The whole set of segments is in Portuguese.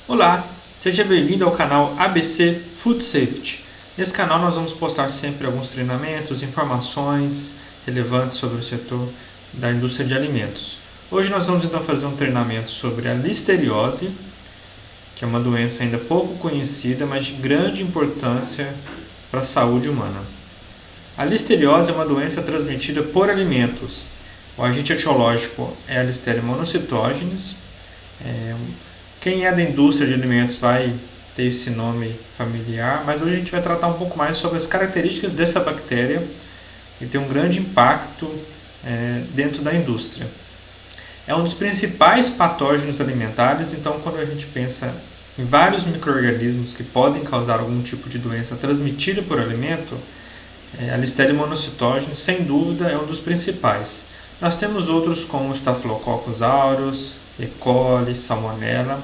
Olá, seja bem-vindo ao canal ABC Food Safety. Nesse canal nós vamos postar sempre alguns treinamentos, informações relevantes sobre o setor da indústria de alimentos. Hoje nós vamos então fazer um treinamento sobre a listeriose, que é uma doença ainda pouco conhecida, mas de grande importância para a saúde humana. A listeriose é uma doença transmitida por alimentos. O agente etiológico é a Listeria monocytogenes. Quem é da indústria de alimentos vai ter esse nome familiar, mas hoje a gente vai tratar um pouco mais sobre as características dessa bactéria e tem um grande impacto dentro da indústria. É um dos principais patógenos alimentares, então quando a gente pensa em vários micro-organismos que podem causar algum tipo de doença transmitida por alimento, a Listeria monocytogenes, sem dúvida, é um dos principais. Nós temos outros como Staphylococcus aureus, E. coli, Salmonella,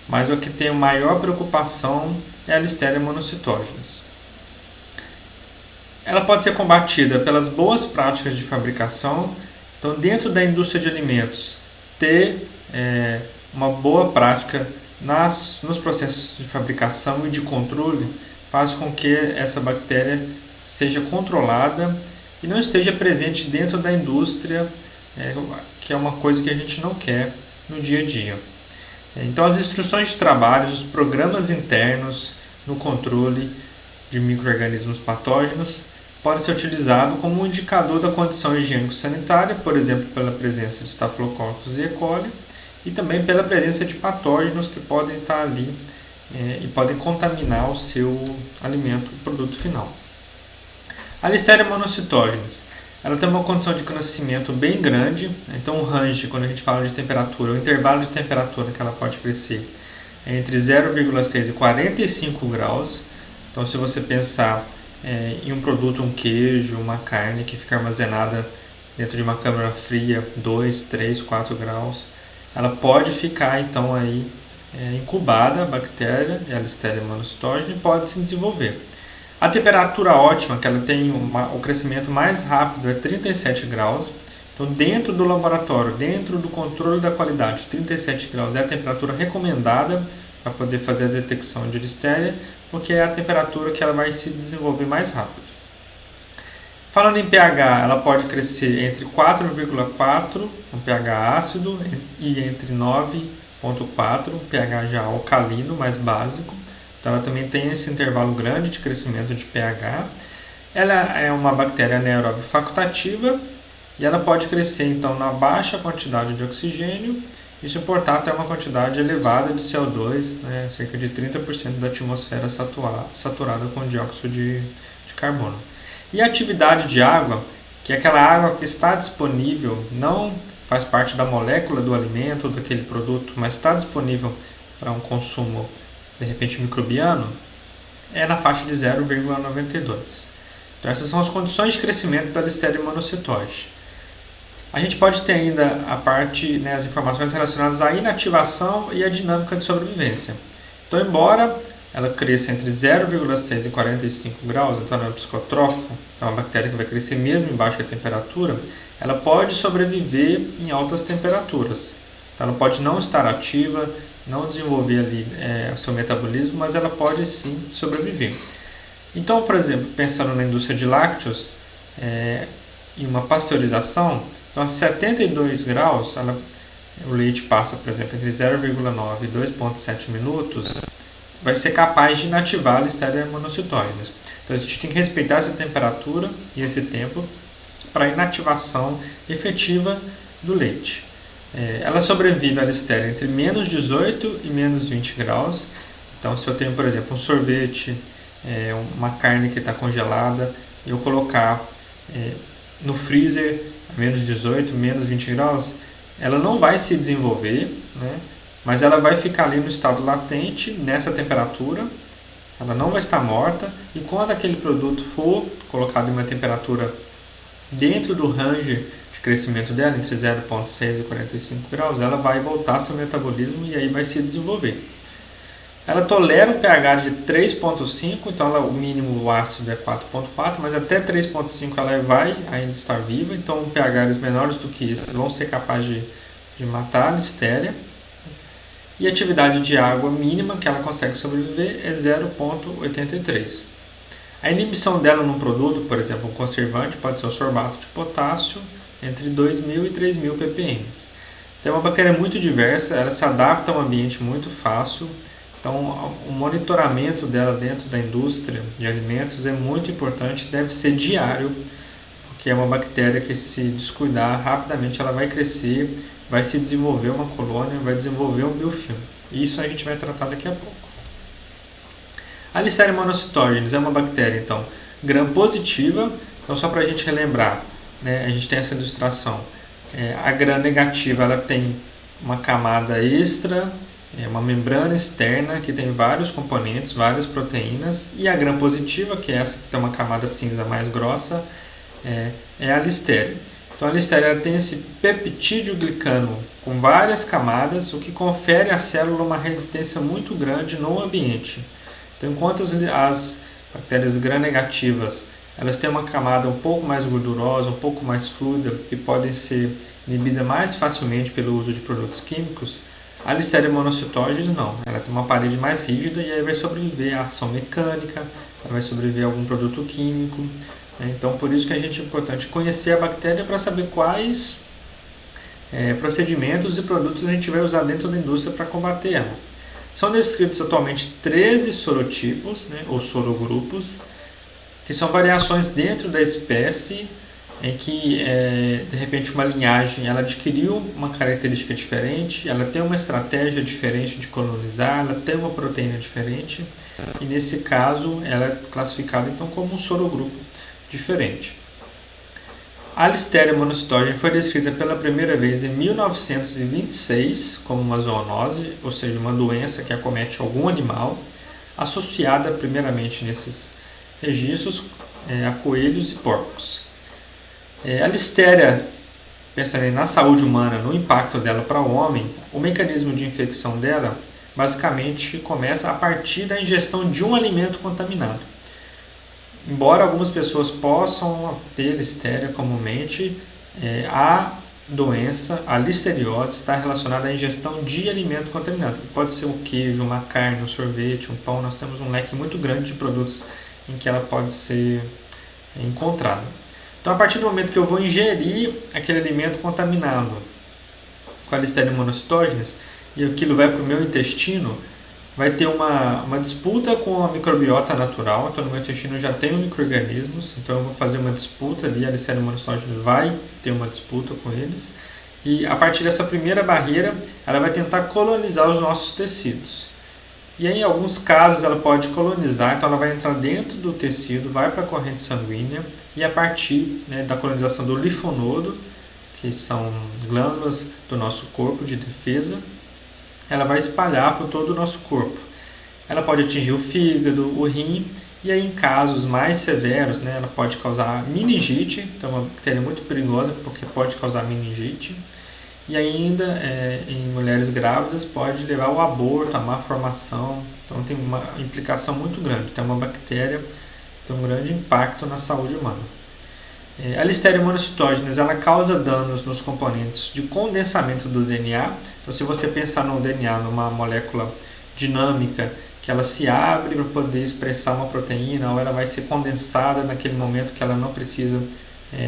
mas o que tem a maior preocupação é a Listeria monocytogenes. Ela pode ser combatida pelas boas práticas de fabricação. Então, dentro da indústria de alimentos, ter uma boa prática nos processos de fabricação e de controle faz com que essa bactéria seja controlada e não esteja presente dentro da indústria, que é uma coisa que a gente não quer no dia a dia. Então, as instruções de trabalho, os programas internos no controle de micro-organismos patógenos podem ser utilizados como um indicador da condição higiênico-sanitária, por exemplo, pela presença de Staphylococcus e E. coli, e também pela presença de patógenos que podem estar ali e podem contaminar o seu alimento, o produto final. A Listeria monocytogenes, ela tem uma condição de crescimento bem grande, então o range, quando a gente fala de temperatura, o intervalo de temperatura que ela pode crescer é entre 0,6 e 45 graus. Então, se você pensar em um produto, um queijo, uma carne que fica armazenada dentro de uma câmara fria, 2, 3, 4 graus, ela pode ficar então aí incubada, a bactéria, a Listeria monocytogenes, pode se desenvolver. A temperatura ótima, que ela tem o crescimento mais rápido, é 37 graus. Então, dentro do laboratório, dentro do controle da qualidade, 37 graus é a temperatura recomendada para poder fazer a detecção de Listeria, porque é a temperatura que ela vai se desenvolver mais rápido. Falando em pH, ela pode crescer entre 4,4, um pH ácido, e entre 9,4, um pH já alcalino, mais básico. Então, ela também tem esse intervalo grande de crescimento de pH. Ela é uma bactéria anaeróbica facultativa e ela pode crescer então na baixa quantidade de oxigênio e suportar até uma quantidade elevada de CO2, cerca de 30% da atmosfera saturada com dióxido de carbono. E a atividade de água, que é aquela água que está disponível, não faz parte da molécula do alimento ou daquele produto, mas está disponível para um consumo de repente microbiano, é na faixa de 0,92. Então, essas são as condições de crescimento da Listeria monocytogenes. A gente pode ter ainda a parte, as informações relacionadas à inativação e à dinâmica de sobrevivência. Então, embora ela cresça entre 0,6 e 45 graus, então ela é psicotrófica, é uma bactéria que vai crescer mesmo em baixa temperatura, ela pode sobreviver em altas temperaturas. Então, ela pode não estar ativa, não desenvolver ali o seu metabolismo, mas ela pode sim sobreviver. Então, por exemplo, pensando na indústria de lácteos, em uma pasteurização, então a 72 graus, o leite passa, por exemplo, entre 0,9 e 2,7 minutos, vai ser capaz de inativar a Listeria monocytogenes. Então, a gente tem que respeitar essa temperatura e esse tempo para a inativação efetiva do leite. Ela sobrevive à Listeria entre menos 18 e menos 20 graus. Então, se eu tenho, por exemplo, um sorvete, uma carne que está congelada, e eu colocar no freezer a menos 18, menos 20 graus, ela não vai se desenvolver, mas ela vai ficar ali no estado latente, nessa temperatura, ela não vai estar morta, e quando aquele produto for colocado em uma temperatura dentro do range de crescimento dela, entre 0,6 e 45 graus, ela vai voltar seu metabolismo e aí vai se desenvolver. Ela tolera um pH de 3,5, então o mínimo ácido é 4,4, mas até 3,5 ela vai ainda estar viva, então pHs menores do que isso vão ser capazes de matar a Listeria. e a atividade de água mínima que ela consegue sobreviver é 0,83. A inibição dela num produto, por exemplo, um conservante, pode ser o sorbato de potássio, entre 2.000 e 3.000 ppm. Então é uma bactéria muito diversa, ela se adapta a um ambiente muito fácil. Então o monitoramento dela dentro da indústria de alimentos é muito importante, deve ser diário, porque é uma bactéria que, se descuidar, rapidamente ela vai crescer, vai se desenvolver uma colônia, vai desenvolver um biofilme. Isso a gente vai tratar daqui a pouco. A Listeria monocytogenes é uma bactéria, então, gram-positiva. Então, só para a gente relembrar, né, a gente tem essa ilustração. A gram-negativa ela tem uma camada extra, uma membrana externa que tem vários componentes, várias proteínas. E a gram-positiva, que é essa que tem uma camada cinza mais grossa, é a Listeria. Então a Listeria ela tem esse peptídeo glicano com várias camadas, o que confere à célula uma resistência muito grande no ambiente. Então, enquanto as bactérias gram-negativas elas têm uma camada um pouco mais gordurosa, um pouco mais fluida, que podem ser inibidas mais facilmente pelo uso de produtos químicos, a Listeria monocytogenes não. Ela tem uma parede mais rígida e aí vai sobreviver a ação mecânica, ela vai sobreviver a algum produto químico. Então, por isso que é importante conhecer a bactéria para saber quais procedimentos e produtos a gente vai usar dentro da indústria para combater ela. São descritos atualmente 13 sorotipos, ou sorogrupos, que são variações dentro da espécie em que, de repente, uma linhagem ela adquiriu uma característica diferente, ela tem uma estratégia diferente de colonizar, ela tem uma proteína diferente, e nesse caso ela é classificada então como um sorogrupo diferente. A Listeria monocytogenes foi descrita pela primeira vez em 1926 como uma zoonose, ou seja, uma doença que acomete algum animal, associada primeiramente nesses registros a coelhos e porcos. A Listeria, pensando na saúde humana, no impacto dela para o homem, o mecanismo de infecção dela basicamente começa a partir da ingestão de um alimento contaminado. Embora algumas pessoas possam ter Listeria comumente, a doença, a listeriose, está relacionada à ingestão de alimento contaminado, que pode ser um queijo, uma carne, um sorvete, um pão. Nós temos um leque muito grande de produtos em que ela pode ser encontrada. Então, a partir do momento que eu vou ingerir aquele alimento contaminado com a Listeria monocytogenes e aquilo vai para o meu intestino, vai ter uma disputa com a microbiota natural. Então, no meu intestino já tenho micro-organismos, então eu vou fazer uma disputa ali, a Listeria monocytogenes vai ter uma disputa com eles, e a partir dessa primeira barreira, ela vai tentar colonizar os nossos tecidos. E aí, em alguns casos ela pode colonizar, então ela vai entrar dentro do tecido, vai para a corrente sanguínea, e a partir da colonização do linfonodo, que são glândulas do nosso corpo de defesa, ela vai espalhar por todo o nosso corpo. Ela pode atingir o fígado, o rim, e aí em casos mais severos, ela pode causar meningite, então é uma bactéria muito perigosa porque pode causar meningite, e ainda em mulheres grávidas pode levar ao aborto, à má formação. Então tem uma implicação muito grande, tem uma bactéria que tem um grande impacto na saúde humana. A Listeria monocytogenes ela causa danos nos componentes de condensamento do DNA. Então, se você pensar no DNA, numa molécula dinâmica, que ela se abre para poder expressar uma proteína, ou ela vai ser condensada naquele momento que ela não precisa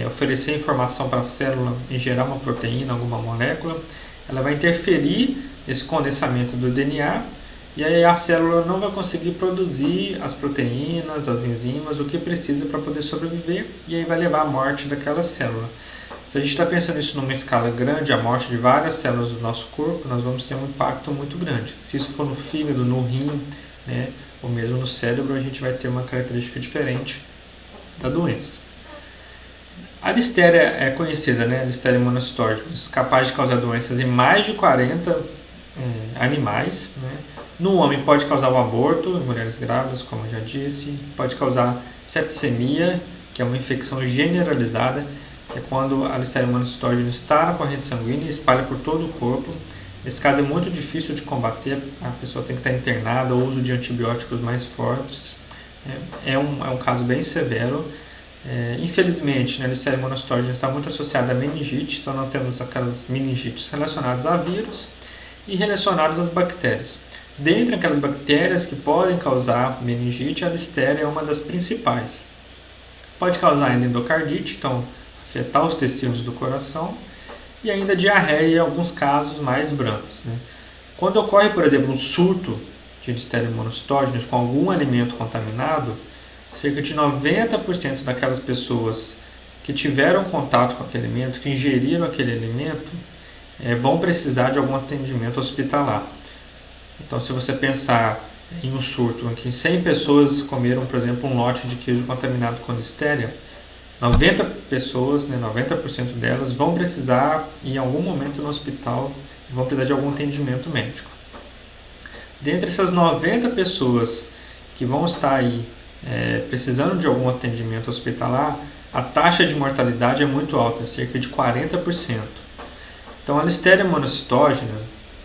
oferecer informação para a célula em gerar uma proteína, alguma molécula, ela vai interferir nesse condensamento do DNA, e aí a célula não vai conseguir produzir as proteínas, as enzimas, o que precisa para poder sobreviver, e aí vai levar à morte daquela célula. Se a gente está pensando isso numa escala grande, a morte de várias células do nosso corpo, nós vamos ter um impacto muito grande. Se isso for no fígado, no rim, ou mesmo no cérebro, a gente vai ter uma característica diferente da doença. A Listeria é conhecida, a Listeria monocytogenes, capaz de causar doenças em mais de 40 animais. No homem pode causar o aborto, em mulheres grávidas, como eu já disse, pode causar sepsemia, que é uma infecção generalizada, que é quando a Listeria monocytogenes está na corrente sanguínea e espalha por todo o corpo. Nesse caso é muito difícil de combater, a pessoa tem que estar internada, ou uso de antibióticos mais fortes. É um caso bem severo. Infelizmente, a Listeria monocytogenes está muito associada à meningite, então nós temos aquelas meningites relacionadas a vírus. e relacionados às bactérias. Dentre aquelas bactérias que podem causar meningite, a Listeria é uma das principais. Pode causar ainda endocardite, então afetar os tecidos do coração, e ainda diarreia em alguns casos mais brandos. Quando ocorre, por exemplo, um surto de Listeria monocytogenes com algum alimento contaminado, cerca de 90% daquelas pessoas que tiveram contato com aquele alimento, que ingeriram aquele alimento, vão precisar de algum atendimento hospitalar. Então, se você pensar em um surto em que 100 pessoas comeram, por exemplo, um lote de queijo contaminado com Listeria, 90 pessoas, 90% delas, vão precisar, em algum momento no hospital, vão precisar de algum atendimento médico. Dentre essas 90 pessoas que vão estar aí precisando de algum atendimento hospitalar, a taxa de mortalidade é muito alta, cerca de 40%. Então, a Listeria monocytogenes,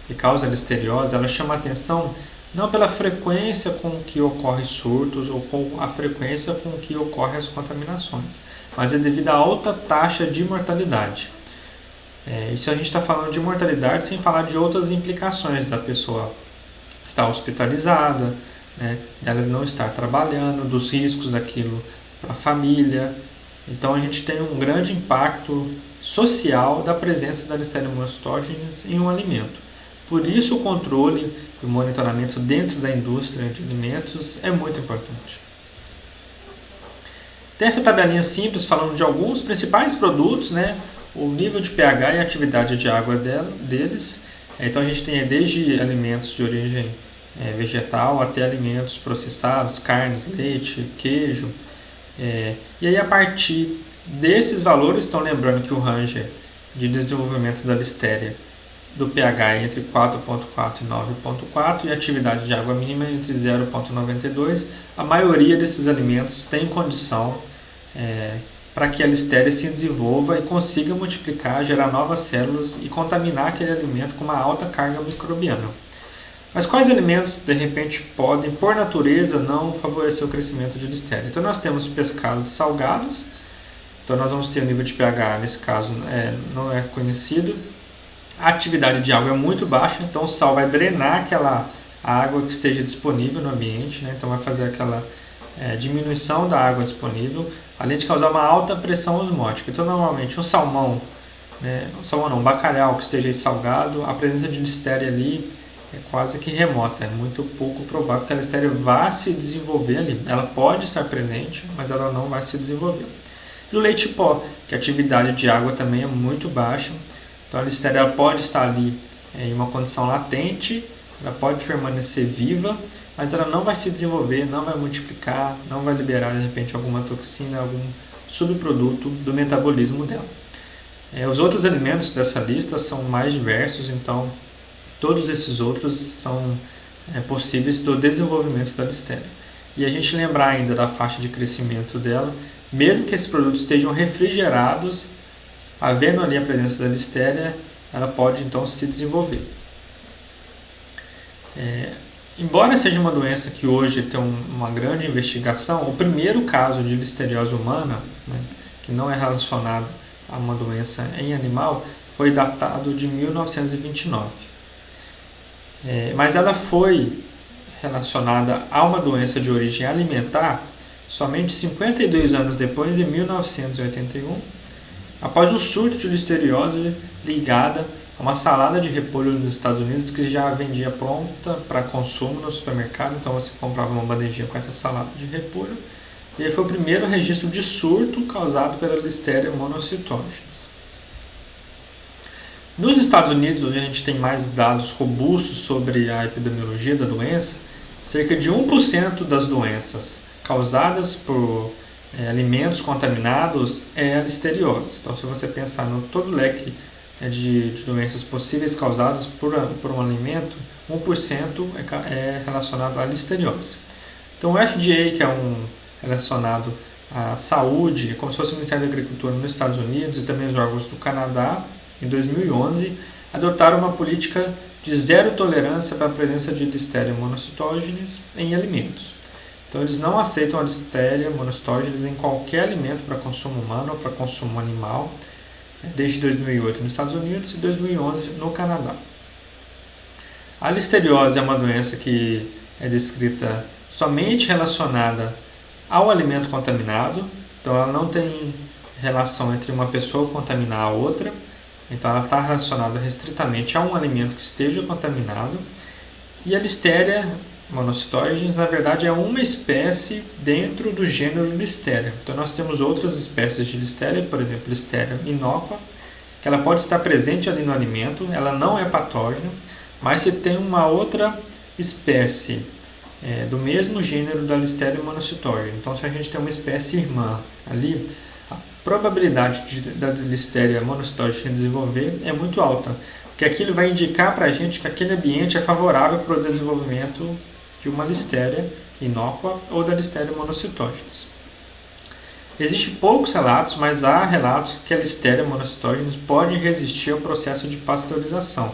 que causa a listeriose, ela chama a atenção não pela frequência com que ocorrem surtos ou com a frequência com que ocorrem as contaminações, mas é devido à alta taxa de mortalidade. Isso a gente está falando de mortalidade sem falar de outras implicações da pessoa estar hospitalizada, delas não estar trabalhando, dos riscos daquilo para a família. Então a gente tem um grande impacto social da presença da Listeria monocytogenes em um alimento. Por isso, o controle e o monitoramento dentro da indústria de alimentos é muito importante. Tem essa tabelinha simples falando de alguns principais produtos, o nível de pH e a atividade de água deles. Então, a gente tem desde alimentos de origem vegetal até alimentos processados, carnes, leite, queijo. E aí, a partir desses valores, estão lembrando que o range de desenvolvimento da Listeria do pH é entre 4,4 e 9,4 e a atividade de água mínima é entre 0,92. A maioria desses alimentos tem condição para que a Listeria se desenvolva e consiga multiplicar, gerar novas células e contaminar aquele alimento com uma alta carga microbiana. Mas quais alimentos, de repente, podem, por natureza, não favorecer o crescimento de Listeria? Então, nós temos pescados salgados. Então, nós vamos ter o nível de pH, nesse caso, não é conhecido. A atividade de água é muito baixa, então o sal vai drenar aquela água que esteja disponível no ambiente, então vai fazer aquela diminuição da água disponível, além de causar uma alta pressão osmótica. Então, normalmente, um bacalhau que esteja salgado, a presença de Listeria ali é quase que remota, é muito pouco provável que a Listeria vá se desenvolver ali. Ela pode estar presente, mas ela não vai se desenvolver. E o leite pó, que a atividade de água também é muito baixa. Então, a Listeria pode estar ali em uma condição latente, ela pode permanecer viva, mas ela não vai se desenvolver, não vai multiplicar, não vai liberar, de repente, alguma toxina, algum subproduto do metabolismo dela. Os outros alimentos dessa lista são mais diversos, então todos esses outros são possíveis do desenvolvimento da Listeria. E a gente lembrar ainda da faixa de crescimento dela, mesmo que esses produtos estejam refrigerados, havendo ali a presença da Listeria, ela pode então se desenvolver. Embora seja uma doença que hoje tem uma grande investigação, o primeiro caso de listeriose humana, que não é relacionado a uma doença em animal, foi datado de 1929. Mas ela foi relacionada a uma doença de origem alimentar somente 52 anos depois, em 1981, após um surto de listeriose ligada a uma salada de repolho nos Estados Unidos que já vendia pronta para consumo no supermercado. Então você comprava uma bandejinha com essa salada de repolho. E aí foi o primeiro registro de surto causado pela Listeria monocytogenes. Nos Estados Unidos, onde a gente tem mais dados robustos sobre a epidemiologia da doença, cerca de 1% das doenças causadas por alimentos contaminados é a listeriose. Então, se você pensar no todo leque de doenças possíveis causadas por um alimento, 1% é relacionado à listeriose. Então, o FDA, que é relacionado à saúde, como se fosse o Ministério da Agricultura nos Estados Unidos e também os órgãos do Canadá, em 2011, adotaram uma política de zero tolerância para a presença de Listeria monocytogenes em alimentos. Então, eles não aceitam a Listeria monocytogenes em qualquer alimento para consumo humano ou para consumo animal, desde 2008 nos Estados Unidos e 2011 no Canadá. A listeriose é uma doença que é descrita somente relacionada ao alimento contaminado, então ela não tem relação entre uma pessoa contaminar a outra, então ela está relacionada restritamente a um alimento que esteja contaminado. E a Listeria monocytogenes, na verdade, é uma espécie dentro do gênero Listeria. Então nós temos outras espécies de Listeria, por exemplo, Listeria inocua, que ela pode estar presente ali no alimento, ela não é patógena, mas se tem uma outra espécie do mesmo gênero da Listeria monocytogenes. Então, se a gente tem uma espécie irmã ali, a probabilidade da Listeria monocytogenes desenvolver é muito alta, porque aquilo vai indicar para a gente que aquele ambiente é favorável para o desenvolvimento de uma Listeria inocua ou da Listeria monocytogenes. Existem poucos relatos, mas há relatos que a Listeria monocytogenes pode resistir ao processo de pasteurização.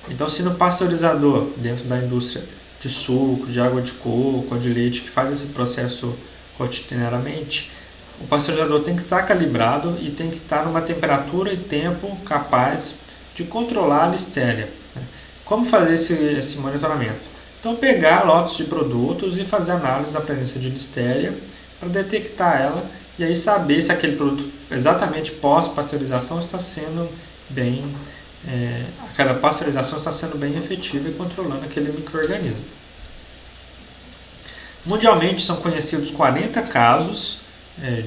Então, se no pasteurizador, dentro da indústria de suco, de água de coco ou de leite, que faz esse processo rotineiramente, o pasteurizador tem que estar calibrado e tem que estar numa temperatura e tempo capaz de controlar a Listeria. Como fazer esse monitoramento? Então, pegar lotes de produtos e fazer análise da presença de Listeria para detectar ela e aí saber se aquele produto, exatamente pós-pasteurização, está sendo bem, aquela pasteurização está sendo bem efetiva e controlando aquele micro-organismo. Mundialmente são conhecidos 40 casos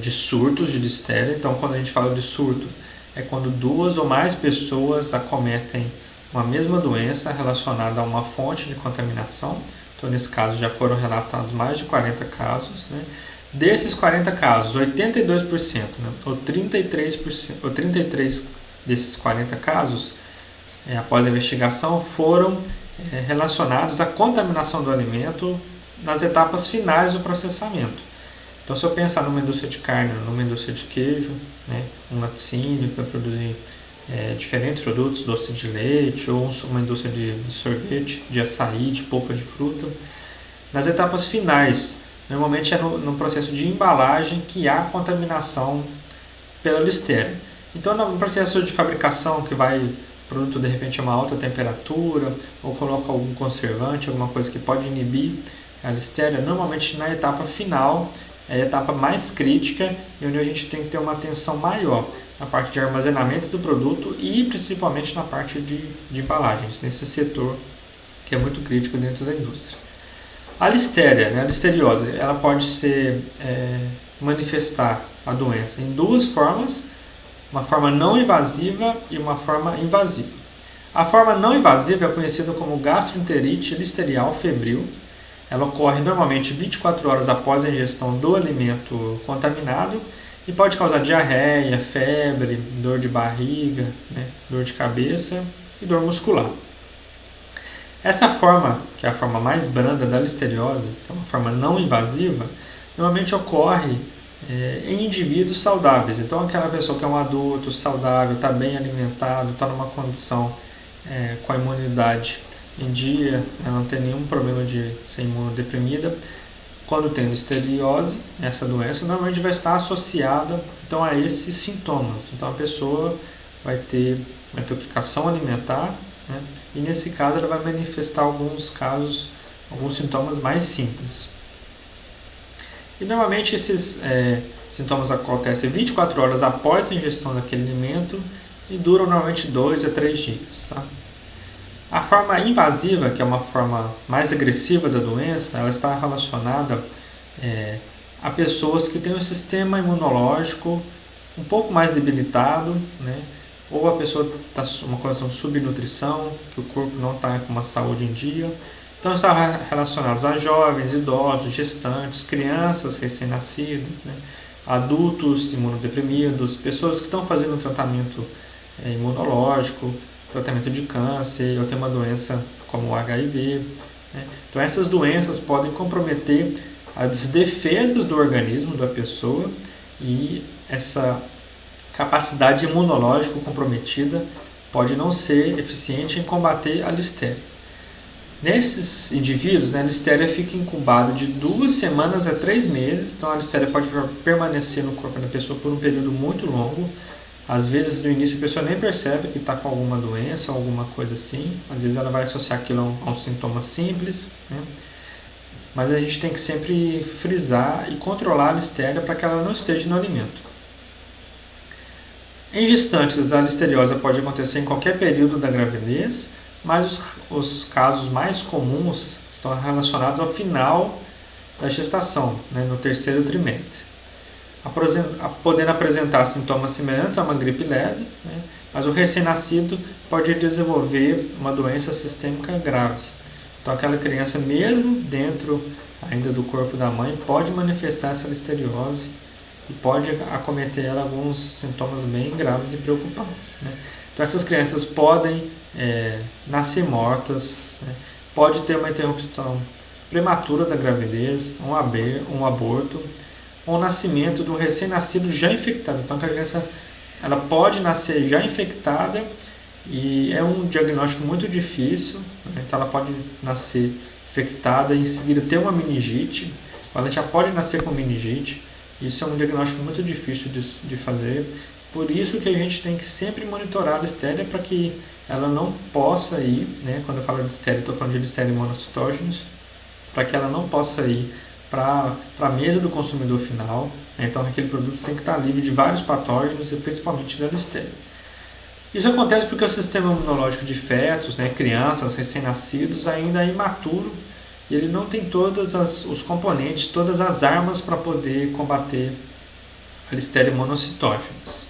de surtos de Listeria. Então, quando a gente fala de surto, é quando 2 ou mais pessoas acometem uma mesma doença relacionada a uma fonte de contaminação. Então, nesse caso, já foram relatados mais de 40 casos. Desses 40 casos, 82%, ou 33 desses 40 casos, após a investigação, foram relacionados à contaminação do alimento nas etapas finais do processamento. Então, se eu pensar numa indústria de carne, numa indústria de queijo, um laticínio que vai produzir diferentes produtos, doce de leite, ou uma indústria de sorvete, de açaí, de polpa de fruta, nas etapas finais, normalmente é no processo de embalagem que há contaminação pela Listeria. Então, no processo de fabricação, que o produto de repente a uma alta temperatura, ou coloca algum conservante, alguma coisa que pode inibir a Listeria, normalmente na etapa final é a etapa mais crítica e onde a gente tem que ter uma atenção maior na parte de armazenamento do produto e principalmente na parte de embalagens, nesse setor que é muito crítico dentro da indústria. A Listeria, a listeriose, ela pode manifestar a doença em 2 formas, uma forma não invasiva e uma forma invasiva. A forma não invasiva é conhecida como gastroenterite listerial febril. Ela ocorre normalmente 24 horas após a ingestão do alimento contaminado e pode causar diarreia, febre, dor de barriga, dor de cabeça e dor muscular. Essa forma, que é a forma mais branda da listeriose, que é uma forma não invasiva, normalmente ocorre em indivíduos saudáveis. Então, aquela pessoa que é um adulto saudável, está bem alimentado, está numa condição com a imunidade em dia, não tem nenhum problema de ser imunodeprimida. Quando tem listeriose, essa doença normalmente vai estar associada então, a esses sintomas. Então, a pessoa vai ter uma intoxicação alimentar, e nesse caso ela vai manifestar alguns sintomas mais simples. E normalmente esses sintomas acontecem 24 horas após a ingestão daquele alimento e duram normalmente 2 a 3 dias. Tá? A forma invasiva, que é uma forma mais agressiva da doença, ela está relacionada a pessoas que têm um sistema imunológico um pouco mais debilitado, ou a pessoa está em uma condição de subnutrição, que o corpo não está com uma saúde em dia. Então, está relacionados a jovens, idosos, gestantes, crianças recém-nascidas, adultos imunodeprimidos, pessoas que estão fazendo um tratamento imunológico, tratamento de câncer, ou tem uma doença como o HIV. Então, essas doenças podem comprometer as defesas do organismo da pessoa e essa capacidade imunológica comprometida pode não ser eficiente em combater a Listeria. Nesses indivíduos, a Listeria fica incubada de 2 semanas a 3 meses, então a Listeria pode permanecer no corpo da pessoa por um período muito longo. Às vezes, no início, a pessoa nem percebe que está com alguma doença ou alguma coisa assim. Às vezes, ela vai associar aquilo a um sintoma simples, né? Mas a gente tem que sempre frisar e controlar a listéria para que ela não esteja no alimento. Em gestantes, a listeriose pode acontecer em qualquer período da gravidez, mas os casos mais comuns estão relacionados ao final da gestação, né, no terceiro trimestre, podendo apresentar sintomas semelhantes a uma gripe leve, né, mas o recém-nascido pode desenvolver uma doença sistêmica grave. Então, aquela criança, mesmo dentro ainda do corpo da mãe, pode manifestar essa listeriose e pode acometer ela alguns sintomas bem graves e preocupantes, né? Então, essas crianças podem nascer mortas, né? Pode ter uma interrupção prematura da gravidez, um aborto, ou o nascimento do recém-nascido já infectado. Então, a criança ela pode nascer já infectada e é um diagnóstico muito difícil, né? Então, ela pode nascer infectada e em seguida ter uma meningite. Ela já pode nascer com meningite. Isso é um diagnóstico muito difícil de fazer. Por isso que a gente tem que sempre monitorar a listéria para que ela não possa ir, né? Quando eu falo de listéria, estou falando de listéria monocitógenes, para que ela não possa ir para a mesa do consumidor final, né? Então, aquele produto tem que estar livre de vários patógenos e principalmente da listéria. Isso acontece porque o sistema imunológico de fetos, né, crianças, recém-nascidos, ainda é imaturo e ele não tem todos os componentes, todas as armas para poder combater a listéria monocitógenes.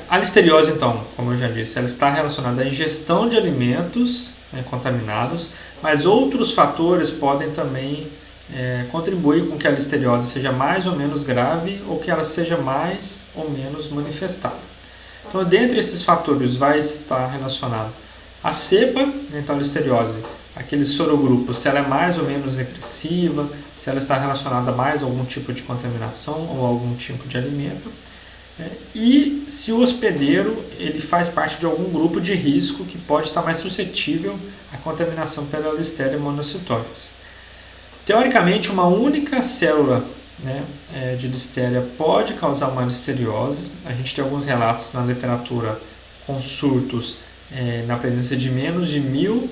A listeriose, então, como eu já disse, ela está relacionada à ingestão de alimentos, né, contaminados, mas outros fatores podem também contribuir com que a listeriose seja mais ou menos grave ou que ela seja mais ou menos manifestada. Então, dentre esses fatores vai estar relacionado a cepa, então a listeriose, aquele sorogrupo, se ela é mais ou menos agressiva, se ela está relacionada a mais algum tipo de contaminação ou algum tipo de alimento, e se o hospedeiro ele faz parte de algum grupo de risco que pode estar mais suscetível à contaminação pela Listeria monocytogenes. Teoricamente, uma única célula, né, de Listeria pode causar uma listeriose. A gente tem alguns relatos na literatura com surtos na presença de menos de 1000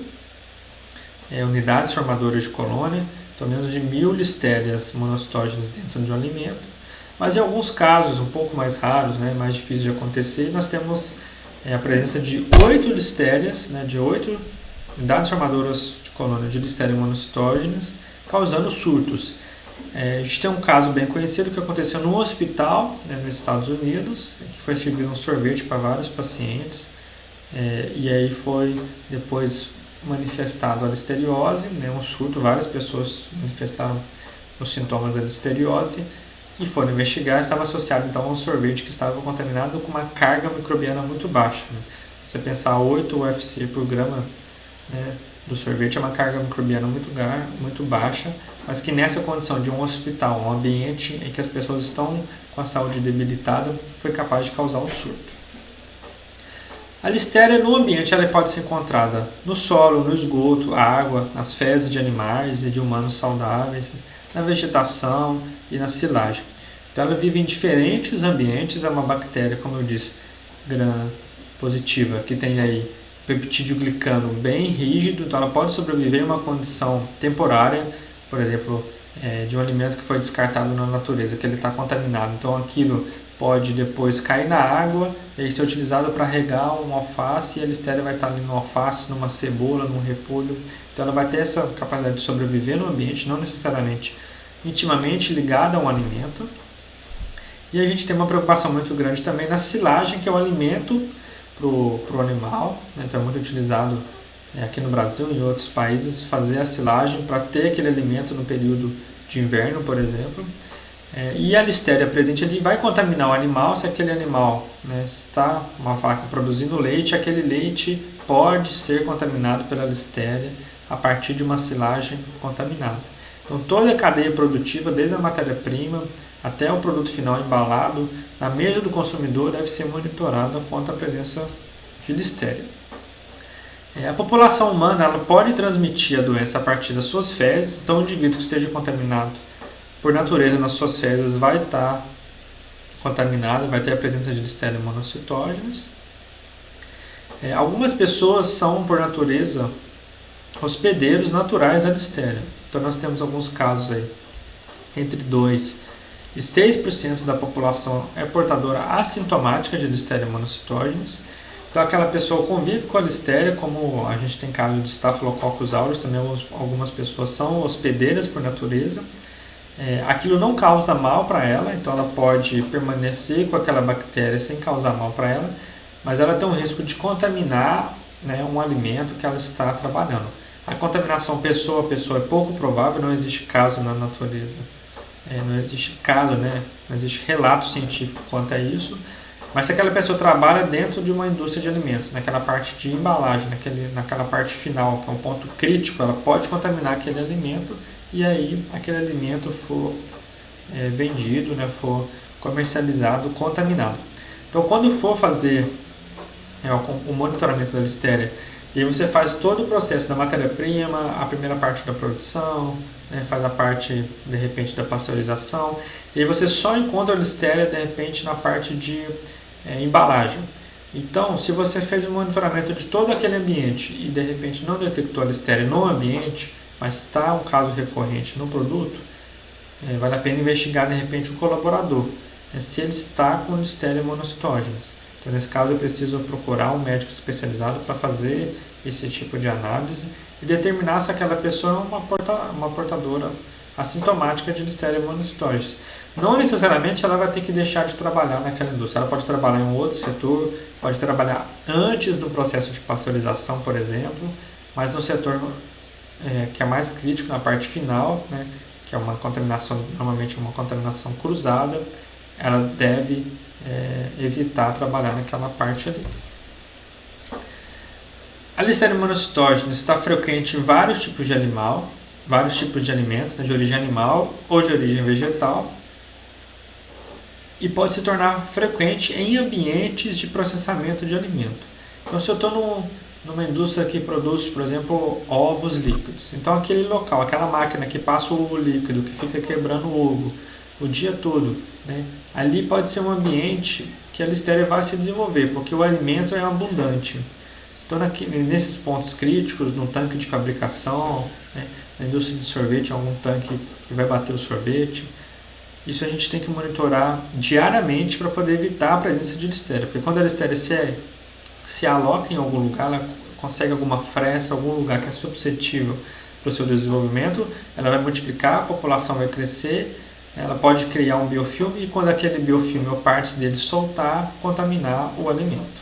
unidades formadoras de colônia, então menos de 1000 listérias monocytógenes dentro de um alimento. Mas em alguns casos, um pouco mais raros, né, mais difíceis de acontecer, nós temos a presença de 8 listérias, né, de 8 unidades formadoras de colônia de Listeria monocytogenes, causando surtos. A gente tem um caso bem conhecido que aconteceu num hospital, né, nos Estados Unidos, que foi servido um sorvete para vários pacientes, e aí foi depois manifestado a listeriose, né, um surto, várias pessoas manifestaram os sintomas da listeriose, e foram investigar, estava associado então a um sorvete que estava contaminado com uma carga microbiana muito baixa. Né? Você pensar 8 UFC por grama, né, do sorvete é uma carga microbiana muito baixa, mas que nessa condição de um hospital, um ambiente em que as pessoas estão com a saúde debilitada, foi capaz de causar um surto. A listéria no ambiente ela pode ser encontrada no solo, no esgoto, água, nas fezes de animais e de humanos saudáveis, na vegetação e na silagem. Então ela vive em diferentes ambientes, é uma bactéria, como eu disse, gram-positiva, que tem aí peptídeo glicano bem rígido, então ela pode sobreviver em uma condição temporária, por exemplo, de um alimento que foi descartado na natureza, que ele está contaminado. Então aquilo pode depois cair na água e ser utilizado para regar um alface, e a listéria vai estar ali no alface, numa cebola, num repolho. Então ela vai ter essa capacidade de sobreviver no ambiente, não necessariamente intimamente ligada a um alimento. E a gente tem uma preocupação muito grande também na silagem, que é o alimento para o animal, né? Então é muito utilizado aqui no Brasil e em outros países fazer a silagem para ter aquele alimento no período de inverno, por exemplo. E a listéria presente ali vai contaminar o animal. Se aquele animal, né, está uma vaca produzindo leite, aquele leite pode ser contaminado pela listéria a partir de uma silagem contaminada. Então toda a cadeia produtiva, desde a matéria-prima até o produto final embalado, na mesa do consumidor deve ser monitorada quanto à presença de listéria. A população humana ela pode transmitir a doença a partir das suas fezes, então o indivíduo que esteja contaminado por natureza nas suas fezes vai estar contaminada, vai ter a presença de Listeria monocytogenes. Algumas pessoas são, por natureza, hospedeiros naturais da Listeria. Então nós temos alguns casos aí, entre 2 e 6% da população é portadora assintomática de Listeria monocytogenes. Então aquela pessoa convive com a Listeria, como a gente tem caso de Staphylococcus aureus, também algumas pessoas são hospedeiras por natureza. Aquilo não causa mal para ela, então ela pode permanecer com aquela bactéria sem causar mal para ela, mas ela tem um risco de contaminar, né, um alimento que ela está trabalhando. A contaminação pessoa a pessoa é pouco provável, não existe caso na natureza. Não existe caso, né? Não existe relato científico quanto a isso, mas se aquela pessoa trabalha dentro de uma indústria de alimentos, naquela parte de embalagem, naquela parte final, que é um ponto crítico, ela pode contaminar aquele alimento e aí aquele alimento for vendido, né, for comercializado contaminado. Então, quando for fazer o monitoramento da Listeria, e aí você faz todo o processo da matéria-prima, a primeira parte da produção, né, faz a parte, de repente, da pasteurização, e aí você só encontra a Listeria, de repente, na parte de embalagem. Então, se você fez o monitoramento de todo aquele ambiente e, de repente, não detectou a Listeria no ambiente, mas está um caso recorrente no produto, vale a pena investigar, de repente, o colaborador, se ele está com Listeria monocytogenes. Então, nesse caso, eu preciso procurar um médico especializado para fazer esse tipo de análise e determinar se aquela pessoa é uma portadora assintomática de Listeria monocytogenes. Não necessariamente ela vai ter que deixar de trabalhar naquela indústria. Ela pode trabalhar em um outro setor, pode trabalhar antes do processo de pasteurização, por exemplo, mas no setor que é mais crítico, na parte final, né, que é uma contaminação, normalmente uma contaminação cruzada, ela deve evitar trabalhar naquela parte ali. A Listeria monocytogenes está frequente em vários tipos de animal, vários tipos de alimentos, né, de origem animal ou de origem vegetal, e pode se tornar frequente em ambientes de processamento de alimento. Então, se eu estou numa indústria que produz, por exemplo, ovos líquidos, então aquele local, aquela máquina que passa o ovo líquido, que fica quebrando o ovo o dia todo, né, ali pode ser um ambiente que a Listeria vai se desenvolver, porque o alimento é abundante. Então, nesses pontos críticos, no tanque de fabricação, né, na indústria de sorvete, algum tanque que vai bater o sorvete, isso a gente tem que monitorar diariamente para poder evitar a presença de Listeria, porque quando a Listeria se aloca em algum lugar, ela consegue alguma fresta, algum lugar que é suscetível para o seu desenvolvimento, ela vai multiplicar, a população vai crescer, ela pode criar um biofilme e quando aquele biofilme ou partes dele soltar, contaminar o alimento.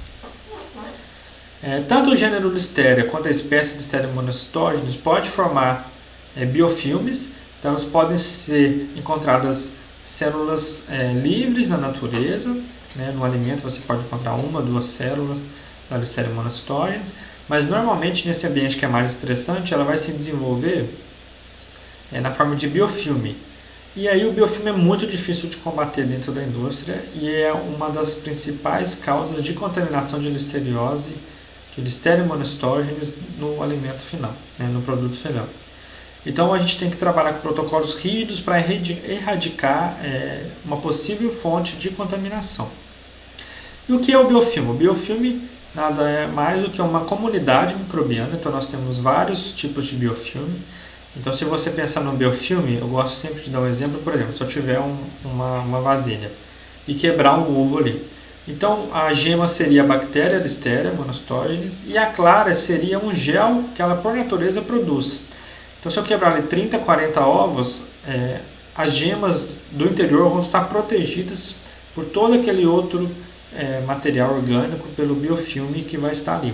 Tanto o gênero Listeria quanto a espécie Listeria monocytogenes pode formar biofilmes, então elas podem ser encontradas células livres na natureza, né, no alimento você pode encontrar 1 ou 2 células da Listeria monocytogenes, mas normalmente nesse ambiente que é mais estressante, ela vai se desenvolver na forma de biofilme. E aí o biofilme é muito difícil de combater dentro da indústria e é uma das principais causas de contaminação de listeriose, de Listeria monocytogenes no alimento final, né, no produto final. Então a gente tem que trabalhar com protocolos rígidos para erradicar uma possível fonte de contaminação. E o que é o biofilme? O biofilme nada é mais do que uma comunidade microbiana, então nós temos vários tipos de biofilme. Então, se você pensar no biofilme, eu gosto sempre de dar um exemplo, por exemplo, se eu tiver uma vasilha e quebrar um ovo ali. Então, a gema seria a bactéria Listeria monocytogenes e a clara seria um gel que ela, por natureza, produz. Então, se eu quebrar ali 30, 40 ovos, as gemas do interior vão estar protegidas por todo aquele outro material orgânico, pelo biofilme que vai estar ali.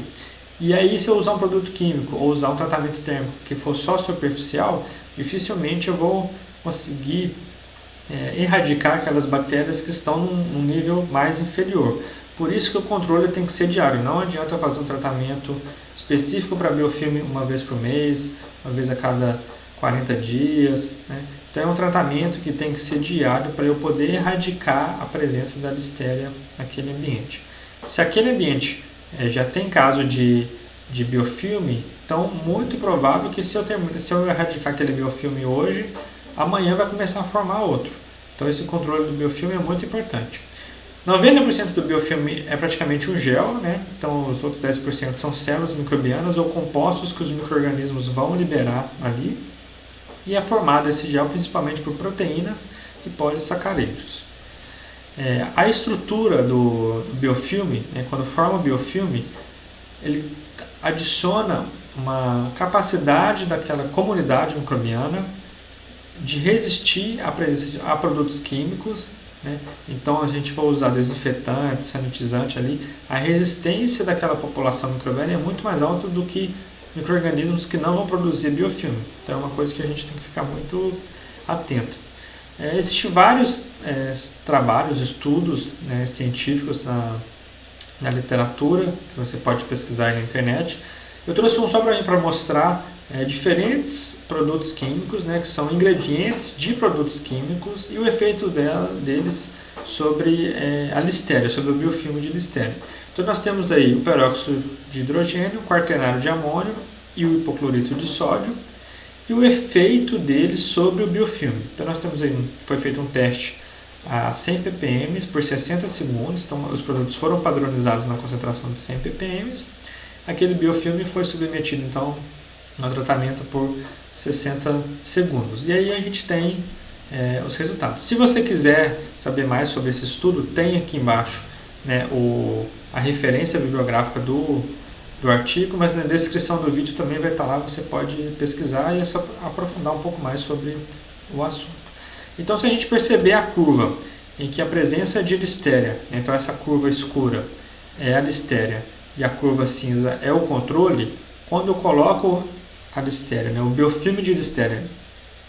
E aí, se eu usar um produto químico ou usar um tratamento térmico que for só superficial, dificilmente eu vou conseguir erradicar aquelas bactérias que estão num nível mais inferior. Por isso que o controle tem que ser diário. Não adianta eu fazer um tratamento específico para biofilme uma vez por mês, uma vez a cada 40 dias. Né? Então é um tratamento que tem que ser diário para eu poder erradicar a presença da Listeria naquele ambiente. Se aquele ambiente já tem caso de biofilme, então muito provável que se eu erradicar aquele biofilme hoje, amanhã vai começar a formar outro. Então esse controle do biofilme é muito importante. 90% do biofilme é praticamente um gel, né? Então os outros 10% são células microbianas ou compostos que os micro-organismos vão liberar ali. E é formado esse gel principalmente por proteínas e polissacarídeos. A estrutura do biofilme, né, quando forma o biofilme, ele adiciona uma capacidade daquela comunidade microbiana de resistir a produtos químicos, né? Então, a gente for usar desinfetante, sanitizante ali, a resistência daquela população microbiana é muito mais alta do que micro-organismos que não vão produzir biofilme. Então, é uma coisa que a gente tem que ficar muito atento. Existem vários trabalhos, estudos, né, científicos na literatura, que você pode pesquisar aí na internet. Eu trouxe um só para mostrar diferentes produtos químicos, né, que são ingredientes de produtos químicos e o efeito deles sobre a listéria, sobre o biofilme de listéria. Então nós temos aí o peróxido de hidrogênio, o quaternário de amônio e o hipoclorito de sódio e o efeito deles sobre o biofilme. Então nós temos aí, foi feito um teste a 100 ppm por 60 segundos, então os produtos foram padronizados na concentração de 100 ppm. Aquele biofilme foi submetido então ao tratamento por 60 segundos. E aí a gente tem os resultados. Se você quiser saber mais sobre esse estudo, tem aqui embaixo, né, a referência bibliográfica do artigo, mas na descrição do vídeo também vai estar lá, você pode pesquisar e é só aprofundar um pouco mais sobre o assunto. Então, se a gente perceber a curva em que a presença de listéria, então essa curva escura é a listéria e a curva cinza é o controle, quando eu coloco a listéria, né, o biofilme de listéria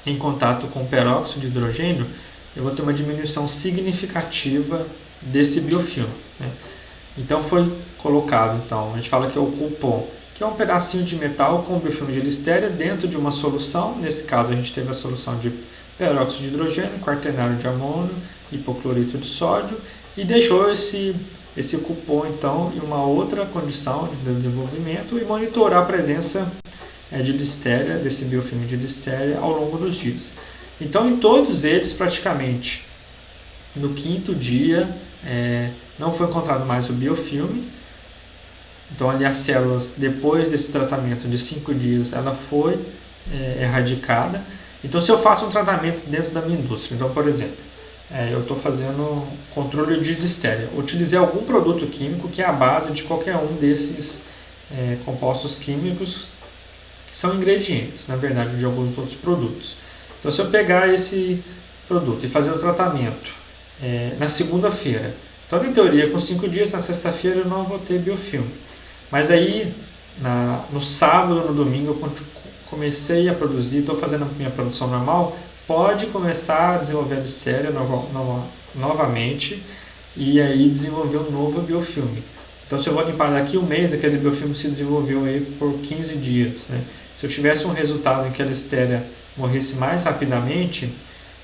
em contato com o peróxido de hidrogênio, eu vou ter uma diminuição significativa desse biofilme, né? Então foi colocado, então, a gente fala que é o cupom, que é um pedacinho de metal com biofilme de listéria dentro de uma solução. Nesse caso a gente teve a solução de peróxido de hidrogênio, quaternário de amônio, hipoclorito de sódio e deixou esse cupom então em uma outra condição de desenvolvimento e monitorar a presença de listéria, desse biofilme de listéria ao longo dos dias. Então em todos eles praticamente no 5º dia não foi encontrado mais o biofilme. Então ali as células, depois desse tratamento de 5 dias, ela foi erradicada. Então se eu faço um tratamento dentro da minha indústria, então por exemplo, eu estou fazendo controle de listéria, utilizei algum produto químico que é a base de qualquer um desses compostos químicos que são ingredientes, na verdade, de alguns outros produtos. Então se eu pegar esse produto e fazer o tratamento na segunda-feira, então, em teoria, com 5 dias, na sexta-feira eu não vou ter biofilme. Mas aí, no sábado, no domingo, eu comecei a produzir, estou fazendo a minha produção normal, pode começar a desenvolver a listéria novamente e aí desenvolver um novo biofilme. Então, se eu vou limpar daqui um mês, aquele biofilme se desenvolveu aí por 15 dias. Né? Se eu tivesse um resultado em que a listéria morresse mais rapidamente,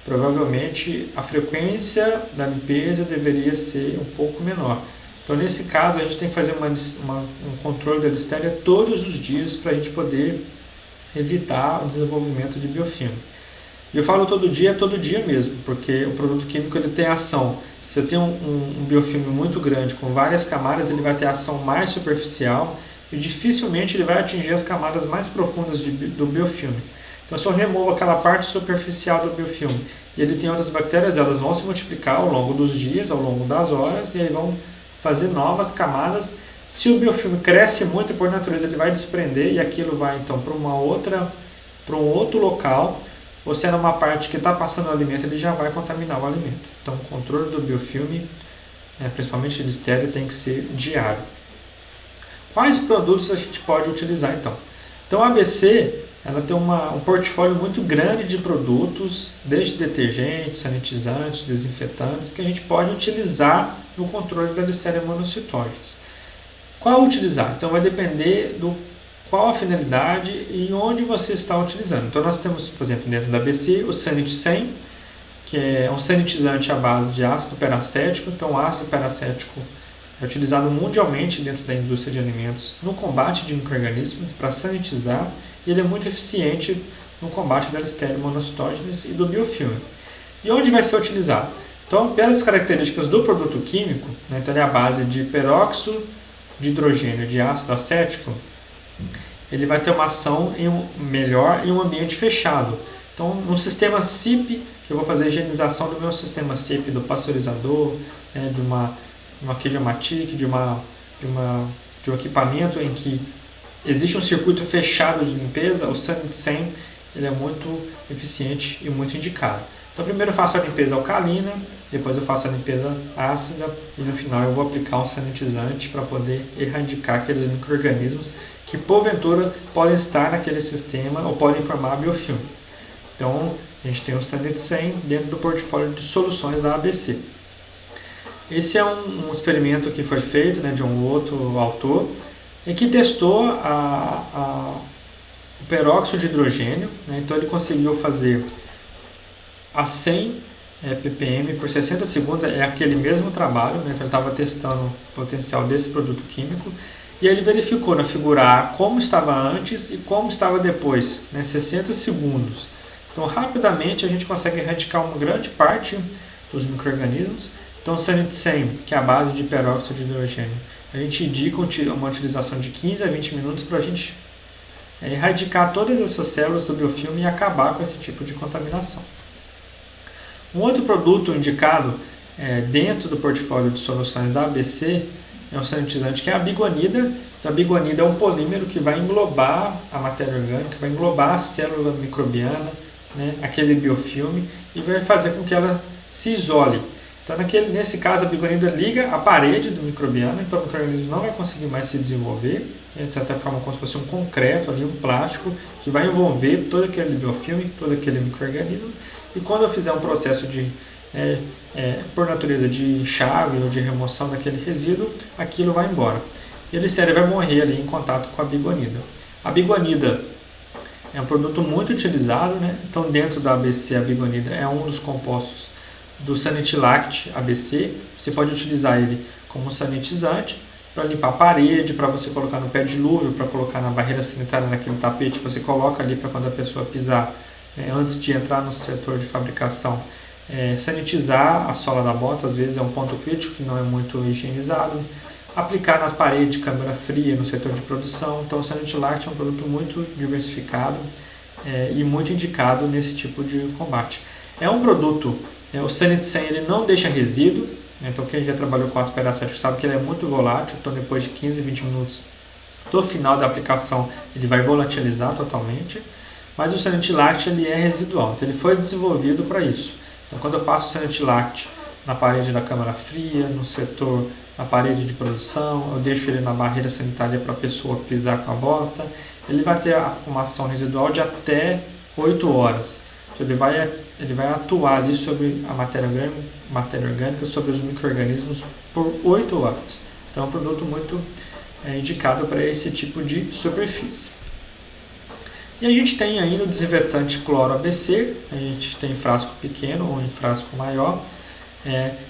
provavelmente a frequência da limpeza deveria ser um pouco menor. Então, nesse caso, a gente tem que fazer um controle da listéria todos os dias para a gente poder evitar o desenvolvimento de biofilme. E eu falo todo dia mesmo, porque o produto químico ele tem ação. Se eu tenho um biofilme muito grande, com várias camadas, ele vai ter ação mais superficial e dificilmente ele vai atingir as camadas mais profundas do biofilme. Então, se eu removo aquela parte superficial do biofilme e ele tem outras bactérias, elas vão se multiplicar ao longo dos dias, ao longo das horas, e aí vão fazer novas camadas. Se o biofilme cresce muito, por natureza, ele vai desprender e aquilo vai então para um outro local, ou se é numa parte que está passando o alimento, ele já vai contaminar o alimento. Então, o controle do biofilme, principalmente de listéria, tem que ser diário. Quais produtos a gente pode utilizar então? Então, a ABC ela tem um portfólio muito grande de produtos, desde detergentes, sanitizantes, desinfetantes, que a gente pode utilizar no controle da Listeria monocytogenes. Qual utilizar? Então vai depender do qual a finalidade e onde você está utilizando. Então nós temos, por exemplo, dentro da ABC, o Sanit 100, que é um sanitizante à base de ácido peracético. Então o ácido peracético é utilizado mundialmente dentro da indústria de alimentos no combate de micro-organismos para sanitizar, e ele é muito eficiente no combate da Listeria monocytogenes e do biofilme. E onde vai ser utilizado? Então, pelas características do produto químico, né, então ele é a base de peróxido de hidrogênio de ácido acético, ele vai ter uma ação melhor em um ambiente fechado. Então, no sistema SIP, que eu vou fazer a higienização do meu sistema SIP, do pasteurizador, né, de uma Quidiomatic, de um equipamento em que existe um circuito fechado de limpeza, o Sanit 100 ele é muito eficiente e muito indicado. Então, primeiro eu faço a limpeza alcalina, depois eu faço a limpeza ácida e no final eu vou aplicar um sanitizante para poder erradicar aqueles micro-organismos que porventura podem estar naquele sistema ou podem formar biofilme. Então, a gente tem o Sanit 100 dentro do portfólio de soluções da ABC. Esse é um experimento que foi feito, né, de um outro autor, em que testou o peróxido de hidrogênio, né, então ele conseguiu fazer a 100 ppm por 60 segundos, é aquele mesmo trabalho, né, então ele estava testando o potencial desse produto químico, e ele verificou na figura A como estava antes e como estava depois, né, 60 segundos. Então, rapidamente a gente consegue erradicar uma grande parte dos micro-organismos. Então, o Sanit 100, que é a base de peróxido de hidrogênio, a gente indica uma utilização de 15 a 20 minutos para a gente erradicar todas essas células do biofilme e acabar com esse tipo de contaminação. Um outro produto indicado dentro do portfólio de soluções da ABC é um sanitizante que é a bigonida. Então, a bigonida é um polímero que vai englobar a matéria orgânica, vai englobar a célula microbiana, né, aquele biofilme, e vai fazer com que ela se isole. Então, nesse caso, a bigonida liga a parede do microbiano, então o microorganismo não vai conseguir mais se desenvolver, de certa forma como se fosse um concreto, ali, um plástico, que vai envolver todo aquele biofilme, todo aquele microorganismo, e quando eu fizer um processo por natureza de enxágue ou de remoção daquele resíduo, aquilo vai embora. E a Listeria vai morrer ali em contato com a bigonida. A bigonida é um produto muito utilizado, né? Então, dentro da ABC, a bigonida é um dos compostos do Sanitilact ABC. Você pode utilizar ele como sanitizante para limpar a parede, para você colocar no pé dilúvio, para colocar na barreira sanitária, naquele tapete, você coloca ali para quando a pessoa pisar, antes de entrar no setor de fabricação, sanitizar a sola da bota, às vezes é um ponto crítico que não é muito higienizado. Aplicar nas paredes de câmara fria no setor de produção. Então, o Sanitilact é um produto muito diversificado e muito indicado nesse tipo de combate. É um produto, o Sanit 100 ele não deixa resíduo, então quem já trabalhou com ácido peracético sabe que ele é muito volátil, então depois de 15, 20 minutos do final da aplicação ele vai volatilizar totalmente, mas o Sanitilact ele é residual, então ele foi desenvolvido para isso. Então, quando eu passo o Sanitilact na parede da câmara fria, no setor, na parede de produção, eu deixo ele na barreira sanitária para a pessoa pisar com a bota, ele vai ter uma ação residual de até 8 horas. Então, ele vai atuar ali sobre a matéria orgânica, sobre os micro-organismos por 8 horas. Então, é um produto muito indicado para esse tipo de superfície. E a gente tem ainda o desinfetante cloro ABC, a gente tem em frasco pequeno ou em frasco maior,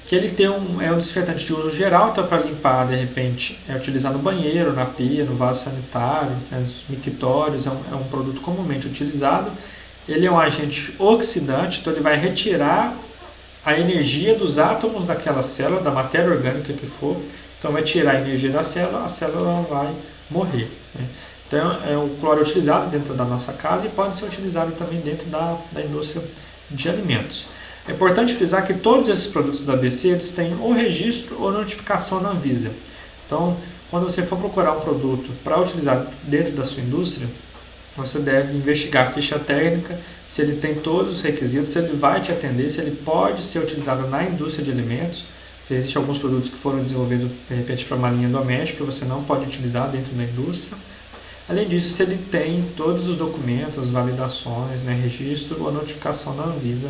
que ele tem é um desinfetante de uso geral, então para limpar, de repente, utilizar no banheiro, na pia, no vaso sanitário, nos mictórios, é um produto comumente utilizado. Ele é um agente oxidante, então ele vai retirar a energia dos átomos daquela célula, da matéria orgânica que for, então vai tirar a energia da célula, a célula vai morrer, né? Então, o cloro é utilizado dentro da nossa casa e pode ser utilizado também dentro da indústria de alimentos. É importante frisar que todos esses produtos da ABC eles têm ou registro ou notificação na Anvisa. Então, quando você for procurar um produto para utilizar dentro da sua indústria, você deve investigar a ficha técnica, se ele tem todos os requisitos, se ele vai te atender, se ele pode ser utilizado na indústria de alimentos. Existem alguns produtos que foram desenvolvidos, de repente, para uma linha doméstica, você não pode utilizar dentro da indústria. Além disso, se ele tem todos os documentos, validações, registro ou notificação na Anvisa,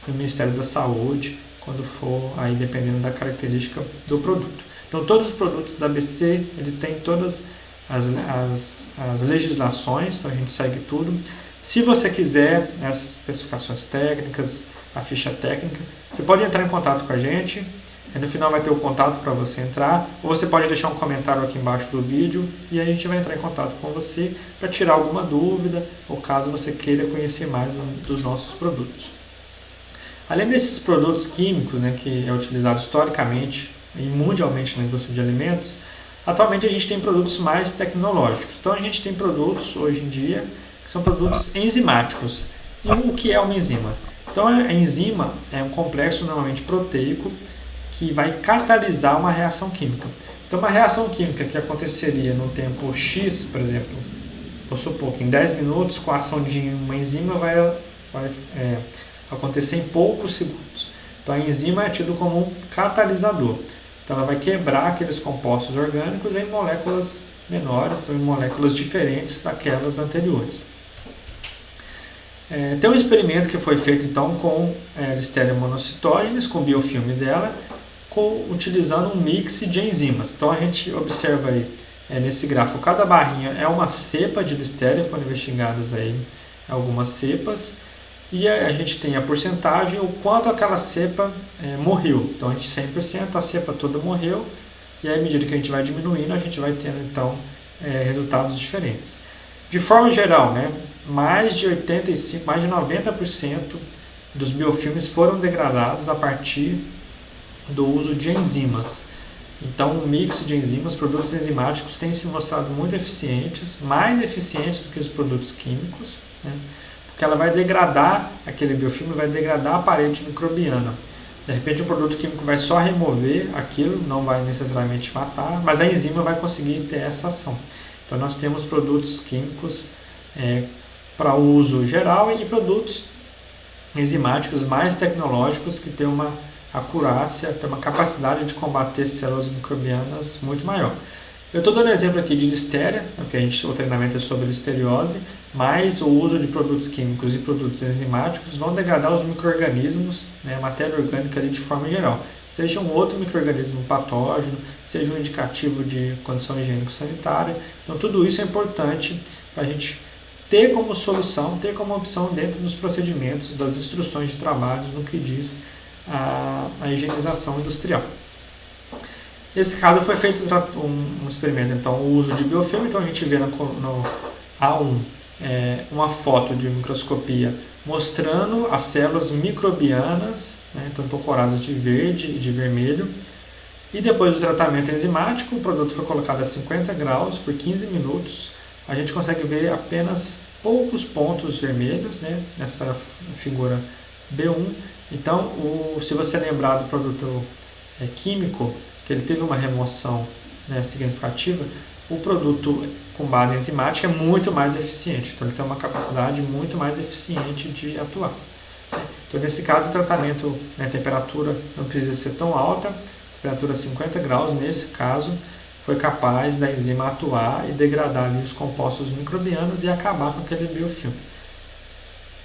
no Ministério da Saúde, quando for, aí dependendo da característica do produto. Então, todos os produtos da ABC, ele tem todas as legislações, então a gente segue tudo. Se você quiser essas especificações técnicas, a ficha técnica, você pode entrar em contato com a gente. No final vai ter o contato para você entrar, ou você pode deixar um comentário aqui embaixo do vídeo e a gente vai entrar em contato com você para tirar alguma dúvida ou caso você queira conhecer mais dos nossos produtos. Além desses produtos químicos, né, que é utilizado historicamente e mundialmente na indústria de alimentos, atualmente a gente tem produtos mais tecnológicos. Então a gente tem produtos hoje em dia que são produtos enzimáticos. E o que é uma enzima? Então a enzima é um complexo normalmente proteico que vai catalisar uma reação química. Então uma reação química que aconteceria no tempo X, por exemplo, vou supor que em 10 minutos com a ação de uma enzima vai acontecer em poucos segundos. Então a enzima é tido como um catalisador. Então ela vai quebrar aqueles compostos orgânicos em moléculas menores ou em moléculas diferentes daquelas anteriores. Tem um experimento que foi feito então com Listeria monocytogenes, com o biofilme dela, utilizando um mix de enzimas. Então a gente observa aí nesse gráfico, cada barrinha é uma cepa de Listeria, foram investigadas aí algumas cepas, e a gente tem a porcentagem, o quanto aquela cepa morreu. Então a gente 100%, a cepa toda morreu, e aí à medida que a gente vai diminuindo, a gente vai tendo então resultados diferentes. De forma geral, né, mais de 85%, mais de 90% dos biofilmes foram degradados a partir do uso de enzimas. Então, o mix de enzimas, produtos enzimáticos, tem se mostrado muito eficientes, mais eficientes do que os produtos químicos, né? Porque ela vai degradar, aquele biofilme vai degradar a parede microbiana. De repente, o produto químico vai só remover aquilo, não vai necessariamente matar, mas a enzima vai conseguir ter essa ação. Então, nós temos produtos químicos para uso geral e produtos enzimáticos mais tecnológicos que têm uma acurácia, tem uma capacidade de combater células microbianas muito maior. Eu estou dando exemplo aqui de Listeria, porque o treinamento é sobre listeriose, mas o uso de produtos químicos e produtos enzimáticos vão degradar os micro-organismos, né, a matéria orgânica ali de forma geral. Seja um outro micro-organismo patógeno, seja um indicativo de condição higiênico-sanitária. Então tudo isso é importante para a gente ter como solução, ter como opção dentro dos procedimentos, das instruções de trabalho no que diz a higienização industrial. Nesse caso foi feito um experimento, então o uso de biofilme, então a gente vê no A1 uma foto de microscopia mostrando as células microbianas, né, então coloradas de verde e de vermelho, e depois do tratamento enzimático, o produto foi colocado a 50 graus por 15 minutos, a gente consegue ver apenas poucos pontos vermelhos, né, nessa figura B1. Então, se você lembrar do produto químico, que ele teve uma remoção, né, significativa, o produto com base enzimática é muito mais eficiente. Então, ele tem uma capacidade muito mais eficiente de atuar. Então, nesse caso, o tratamento, né, a temperatura não precisa ser tão alta, temperatura 50 graus, nesse caso, foi capaz da enzima atuar e degradar ali os compostos microbianos e acabar com aquele biofilme.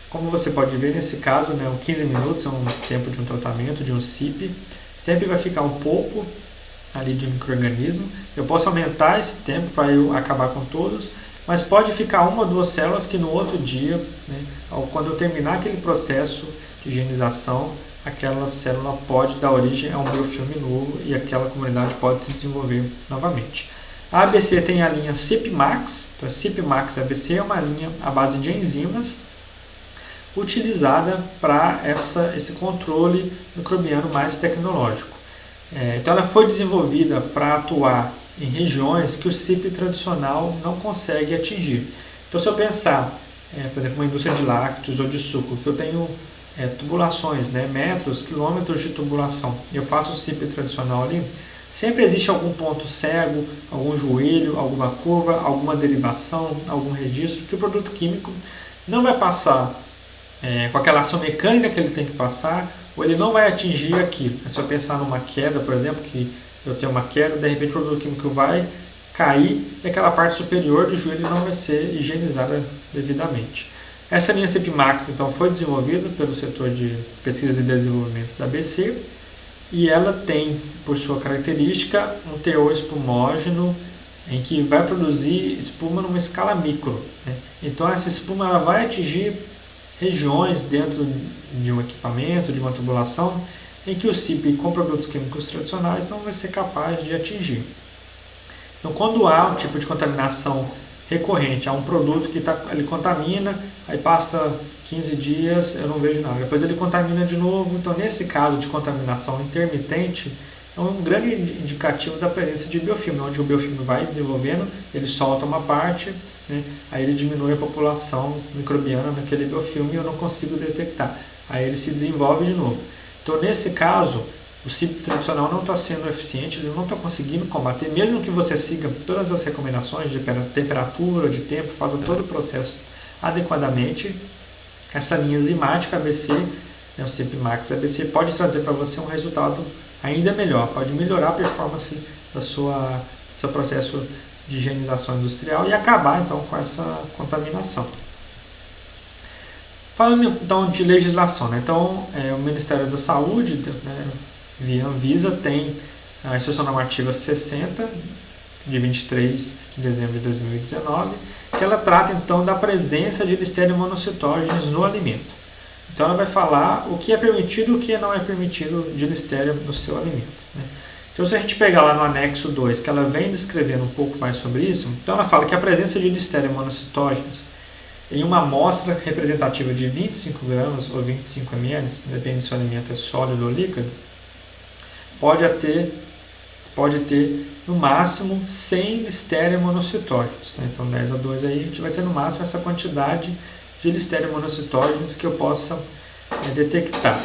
Como você pode ver nesse caso, né, 15 minutos é um tempo de um tratamento, de um CIP. Sempre vai ficar um pouco ali de micro-organismo. Eu posso aumentar esse tempo para eu acabar com todos, mas pode ficar uma ou duas células que no outro dia, né, quando eu terminar aquele processo de higienização, aquela célula pode dar origem a um biofilme novo e aquela comunidade pode se desenvolver novamente. A ABC tem a linha CIP-MAX, então a CIP-MAX ABC é uma linha à base de enzimas, utilizada para esse controle microbiano mais tecnológico. Então ela foi desenvolvida para atuar em regiões que o CIP tradicional não consegue atingir. Então se eu pensar, por exemplo, uma indústria de lácteos ou de suco, que eu tenho tubulações, né, metros, quilômetros de tubulação, e eu faço o CIP tradicional ali, sempre existe algum ponto cego, algum joelho, alguma curva, alguma derivação, algum registro, que o produto químico não vai passar com aquela ação mecânica que ele tem que passar, ou ele não vai atingir aquilo. Se eu pensar numa queda, por exemplo, que eu tenho uma queda, de repente o produto químico vai cair e aquela parte superior do joelho não vai ser higienizada devidamente. Essa linha CIP-MAX, então, foi desenvolvida pelo setor de pesquisa e desenvolvimento da ABC e ela tem, por sua característica, um teor espumógeno em que vai produzir espuma numa escala micro, né? Então essa espuma ela vai atingir regiões dentro de um equipamento, de uma tubulação, em que o CIP com produtos químicos tradicionais não vai ser capaz de atingir. Então, quando há um tipo de contaminação recorrente, há um produto que ele contamina aí passa 15 dias, eu não vejo nada. Depois ele contamina de novo. Então, nesse caso de contaminação intermitente, é um grande indicativo da presença de biofilme, onde o biofilme vai desenvolvendo, ele solta uma parte, né, aí ele diminui a população microbiana naquele biofilme e eu não consigo detectar. Aí ele se desenvolve de novo. Então, nesse caso, o CIP tradicional não está sendo eficiente, ele não está conseguindo combater, mesmo que você siga todas as recomendações de temperatura, de tempo, faça todo o processo adequadamente, essa linha enzimática ABC, né, o CIP Max ABC, pode trazer para você um resultado ainda melhor, pode melhorar a performance do seu processo de higienização industrial e acabar então com essa contaminação. Falando então de legislação, né? Então o Ministério da Saúde, né, via Anvisa, tem a Instrução Normativa 60, de 23 de dezembro de 2019, que ela trata então da presença de Listeria monocytogenes no alimento. Então ela vai falar o que é permitido e o que não é permitido de Listeria no seu alimento, né? Então, se a gente pegar lá no anexo 2, que ela vem descrevendo um pouco mais sobre isso, então ela fala que a presença de Listeria monocytogenes em uma amostra representativa de 25 gramas ou 25 ml, depende se o alimento é sólido ou líquido, pode ter no máximo 100 Listeria monocytogenes, né? Então 10:2 aí a gente vai ter no máximo essa quantidade de Listeria monocytogenes que eu possa detectar.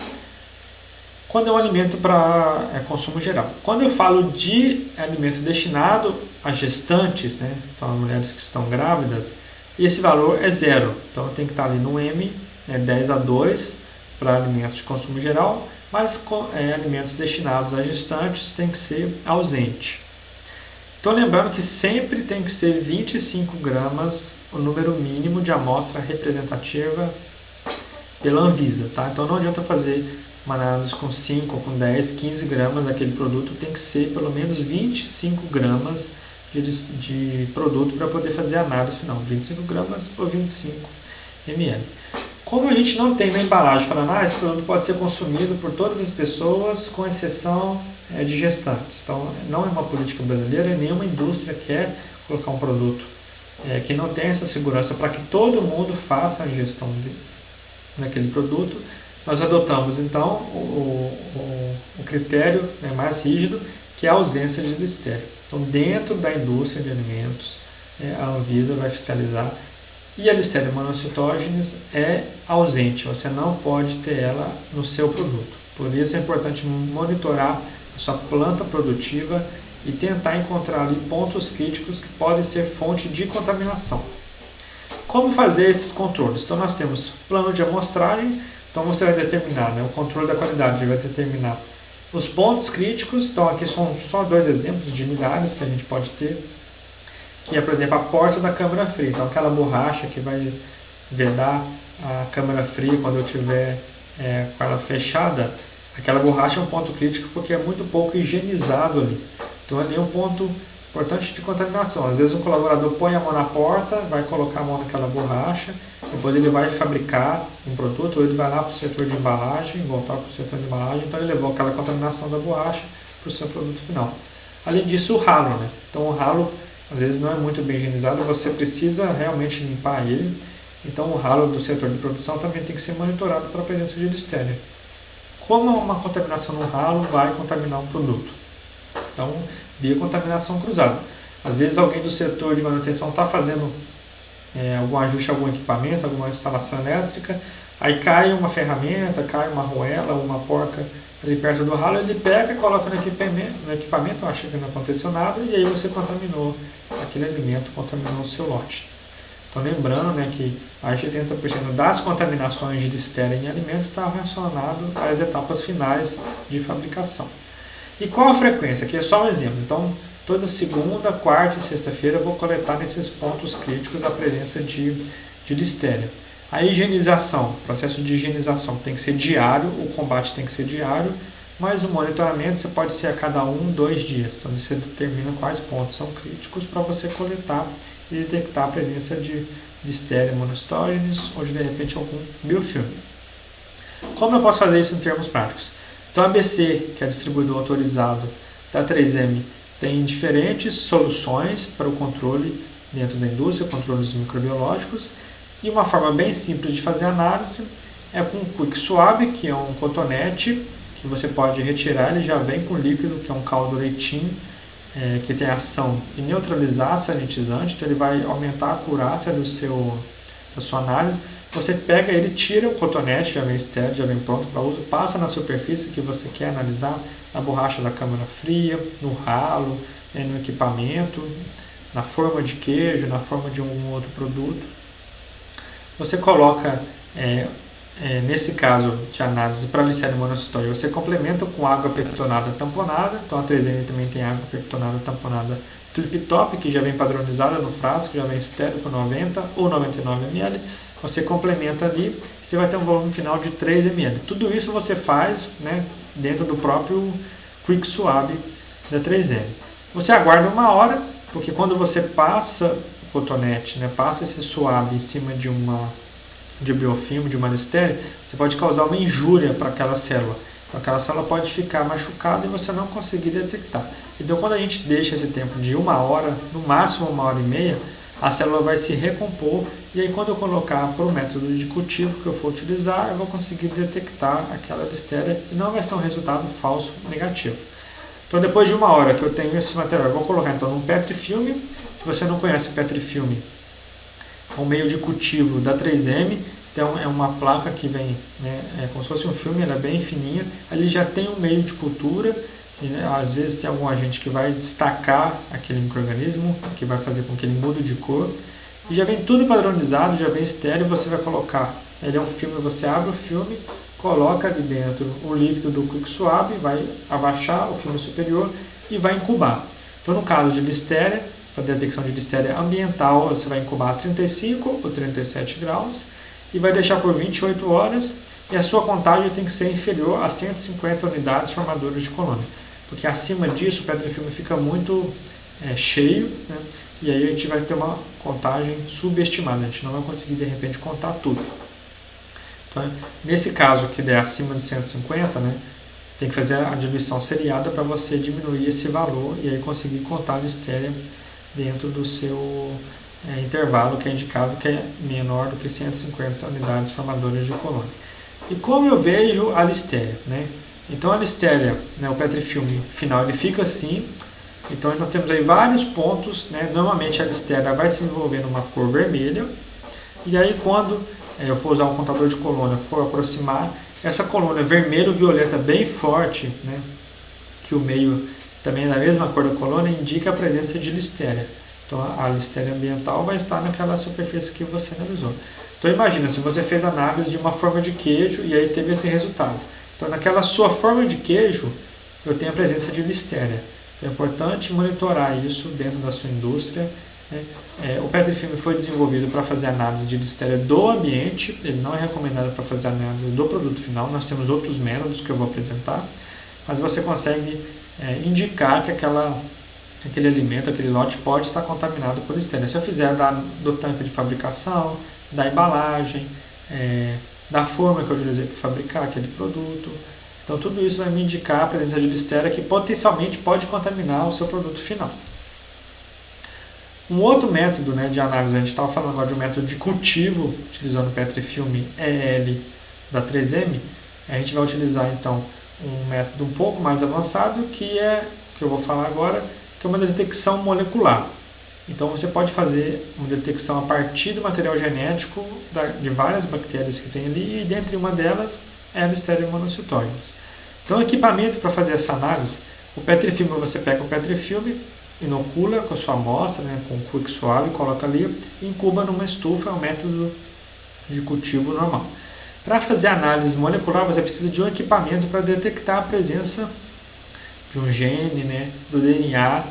Quando é um alimento para consumo geral. Quando eu falo de alimento destinado a gestantes, né, então a mulheres que estão grávidas, esse valor é 0. Então tem que estar ali no M, 10:2 para alimentos de consumo geral, mas alimentos destinados a gestantes tem que ser ausente. Então lembrando que sempre tem que ser 25 gramas o número mínimo de amostra representativa pela Anvisa, tá? Então não adianta fazer uma análise com 5, com 10, 15 gramas daquele produto, tem que ser pelo menos 25 gramas de produto para poder fazer a análise final, 25 gramas ou 25 ml. Como a gente não tem na embalagem falando, esse produto pode ser consumido por todas as pessoas, com exceção de gestantes. Então, não é uma política brasileira, nenhuma indústria quer colocar um produto que não tem essa segurança para que todo mundo faça a ingestão daquele produto. Nós adotamos, então, o critério mais rígido, que é a ausência de Listeria. Então, dentro da indústria de alimentos, a Anvisa vai fiscalizar. E a Listeria monocytogenes é ausente, você não pode ter ela no seu produto. Por isso é importante monitorar a sua planta produtiva e tentar encontrar ali pontos críticos que podem ser fonte de contaminação. Como fazer esses controles? Então nós temos plano de amostragem, então você vai determinar, o controle da qualidade vai determinar os pontos críticos. Então aqui são só 2 exemplos de milhares que a gente pode ter, que é, por exemplo, a porta da câmara fria. Então aquela borracha que vai vedar a câmara fria quando eu tiver com ela fechada, aquela borracha é um ponto crítico porque é muito pouco higienizado ali. Então ali é um ponto importante de contaminação. Às vezes o colaborador põe a mão na porta, vai colocar a mão naquela borracha, depois ele vai fabricar um produto, ou ele vai lá para o setor de embalagem, voltar para o setor de embalagem, então ele levou aquela contaminação da borracha para o seu produto final. Além disso, o ralo, Então o ralo às vezes não é muito bem higienizado, você precisa realmente limpar ele. Então o ralo do setor de produção também tem que ser monitorado para a presença de Listeria. Como uma contaminação no ralo vai contaminar o produto? Então, via contaminação cruzada. Às vezes alguém do setor de manutenção está fazendo algum ajuste a algum equipamento, alguma instalação elétrica, aí cai uma ferramenta, cai uma arruela, uma porca ali perto do ralo, ele pega e coloca no equipamento, acha que não aconteceu nada, e aí você contaminou aquele alimento, contaminou o seu lote. Então lembrando que mais de 80% das contaminações de Listeria em alimentos está relacionado às etapas finais de fabricação. E qual a frequência? Aqui é só um exemplo. Então, toda segunda, quarta e sexta-feira eu vou coletar nesses pontos críticos a presença de Listeria. A higienização, o processo de higienização tem que ser diário, o combate tem que ser diário, mas o monitoramento você pode ser a cada 1, 2 dias. Então você determina quais pontos são críticos para você coletar e detectar a presença de Listeria monocytogenes ou de repente algum biofilme. Como eu posso fazer isso em termos práticos? Então a ABC, que é distribuidor autorizado da 3M, tem diferentes soluções para o controle dentro da indústria, controles microbiológicos. E uma forma bem simples de fazer análise é com o Quick Swab, que é um cotonete que você pode retirar, ele já vem com líquido, que é um caldo leitinho, que tem a ação de neutralizar sanitizante, então ele vai aumentar a acurácia da sua análise. Você pega ele, tira o cotonete, já vem estéril, já vem pronto para uso, passa na superfície que você quer analisar, na borracha da câmara fria, no ralo, no equipamento, na forma de queijo, na forma de algum outro produto. Você coloca, nesse caso de análise para Listeria monocytoide, você complementa com água peptonada tamponada, então a 3M também tem água peptonada tamponada Flip-Top, que já vem padronizada no frasco, já vem estéril com 90 ou 99 ml, você complementa ali, você vai ter um volume final de 3 ml. Tudo isso você faz, né, dentro do próprio Quick Swab da 3M. Você aguarda 1 hora, porque quando você passa o cotonete, né, passa esse swab em cima de biofilme, de uma listeria, você pode causar uma injúria para aquela célula. Então aquela célula pode ficar machucada e você não conseguir detectar. Então quando a gente deixa esse tempo de 1 hora, no máximo 1 hora e meia, a célula vai se recompor e aí quando eu colocar para o método de cultivo que eu for utilizar, eu vou conseguir detectar aquela listeria e não vai ser um resultado falso negativo. Então depois de 1 hora que eu tenho esse material, eu vou colocar então num Petrifilme. Se você não conhece o Petrifilme, é um meio de cultivo da 3M, então é uma placa que vem, né, como se fosse um filme, ela é bem fininha, ali já tem um meio de cultura, e, né, às vezes tem algum agente que vai destacar aquele micro-organismo, que vai fazer com que ele mude de cor, e já vem tudo padronizado, já vem estéreo, você vai colocar, ele é um filme, você abre o filme, coloca ali dentro o líquido do Quick Swab, vai abaixar o filme superior e vai incubar. Então no caso de listeria, para detecção de listeria ambiental, você vai incubar a 35 ou 37 graus e vai deixar por 28 horas e a sua contagem tem que ser inferior a 150 unidades formadoras de colônia, porque acima disso o petrifilme fica muito cheio, né? E aí a gente vai ter uma contagem subestimada, a gente não vai conseguir de repente contar tudo. Então, nesse caso que der acima de 150, né, tem que fazer a diluição seriada para você diminuir esse valor e aí conseguir contar a listeria dentro do seu intervalo que é indicado, que é menor do que 150 unidades formadoras de colônia. E como eu vejo a listeria, né? Então a listeria, né, o petrifilme final, ele fica assim. Então nós temos aí vários pontos, né? Normalmente a listeria vai se envolver numa cor vermelha. E aí quando eu for usar um contador de colônia, for aproximar, essa colônia vermelho-violeta bem forte, né, que o meio também é da mesma cor da colônia, indica a presença de listeria. Então a listeria ambiental vai estar naquela superfície que você analisou. Então imagina, se você fez análise de uma forma de queijo e aí teve esse resultado. Então naquela sua forma de queijo, eu tenho a presença de listeria. Então é importante monitorar isso dentro da sua indústria. O petrifilme foi desenvolvido para fazer análise de listeria do ambiente, ele não é recomendado para fazer análise do produto final, nós temos outros métodos que eu vou apresentar, mas você consegue indicar que aquele alimento, aquele lote pode estar contaminado por listeria. Se eu fizer do tanque de fabricação, da embalagem, da forma que eu utilizei para fabricar aquele produto, então tudo isso vai me indicar a presença de listeria que potencialmente pode contaminar o seu produto final. Um outro método, né, de análise, a gente estava falando agora de um método de cultivo, utilizando o petrifilme EL da 3M, a gente vai utilizar então um método um pouco mais avançado, que eu vou falar agora, que é uma detecção molecular. Então você pode fazer uma detecção a partir do material genético de várias bactérias que tem ali, e dentre uma delas é a Listeria monocytoides. Então o equipamento para fazer essa análise, o petrifilme, você pega o petrifilme, inocula com a sua amostra, né, com o Quick Swab, coloca ali e incuba numa estufa, é um método de cultivo normal. Para fazer análise molecular, você precisa de um equipamento para detectar a presença de um gene, né, do DNA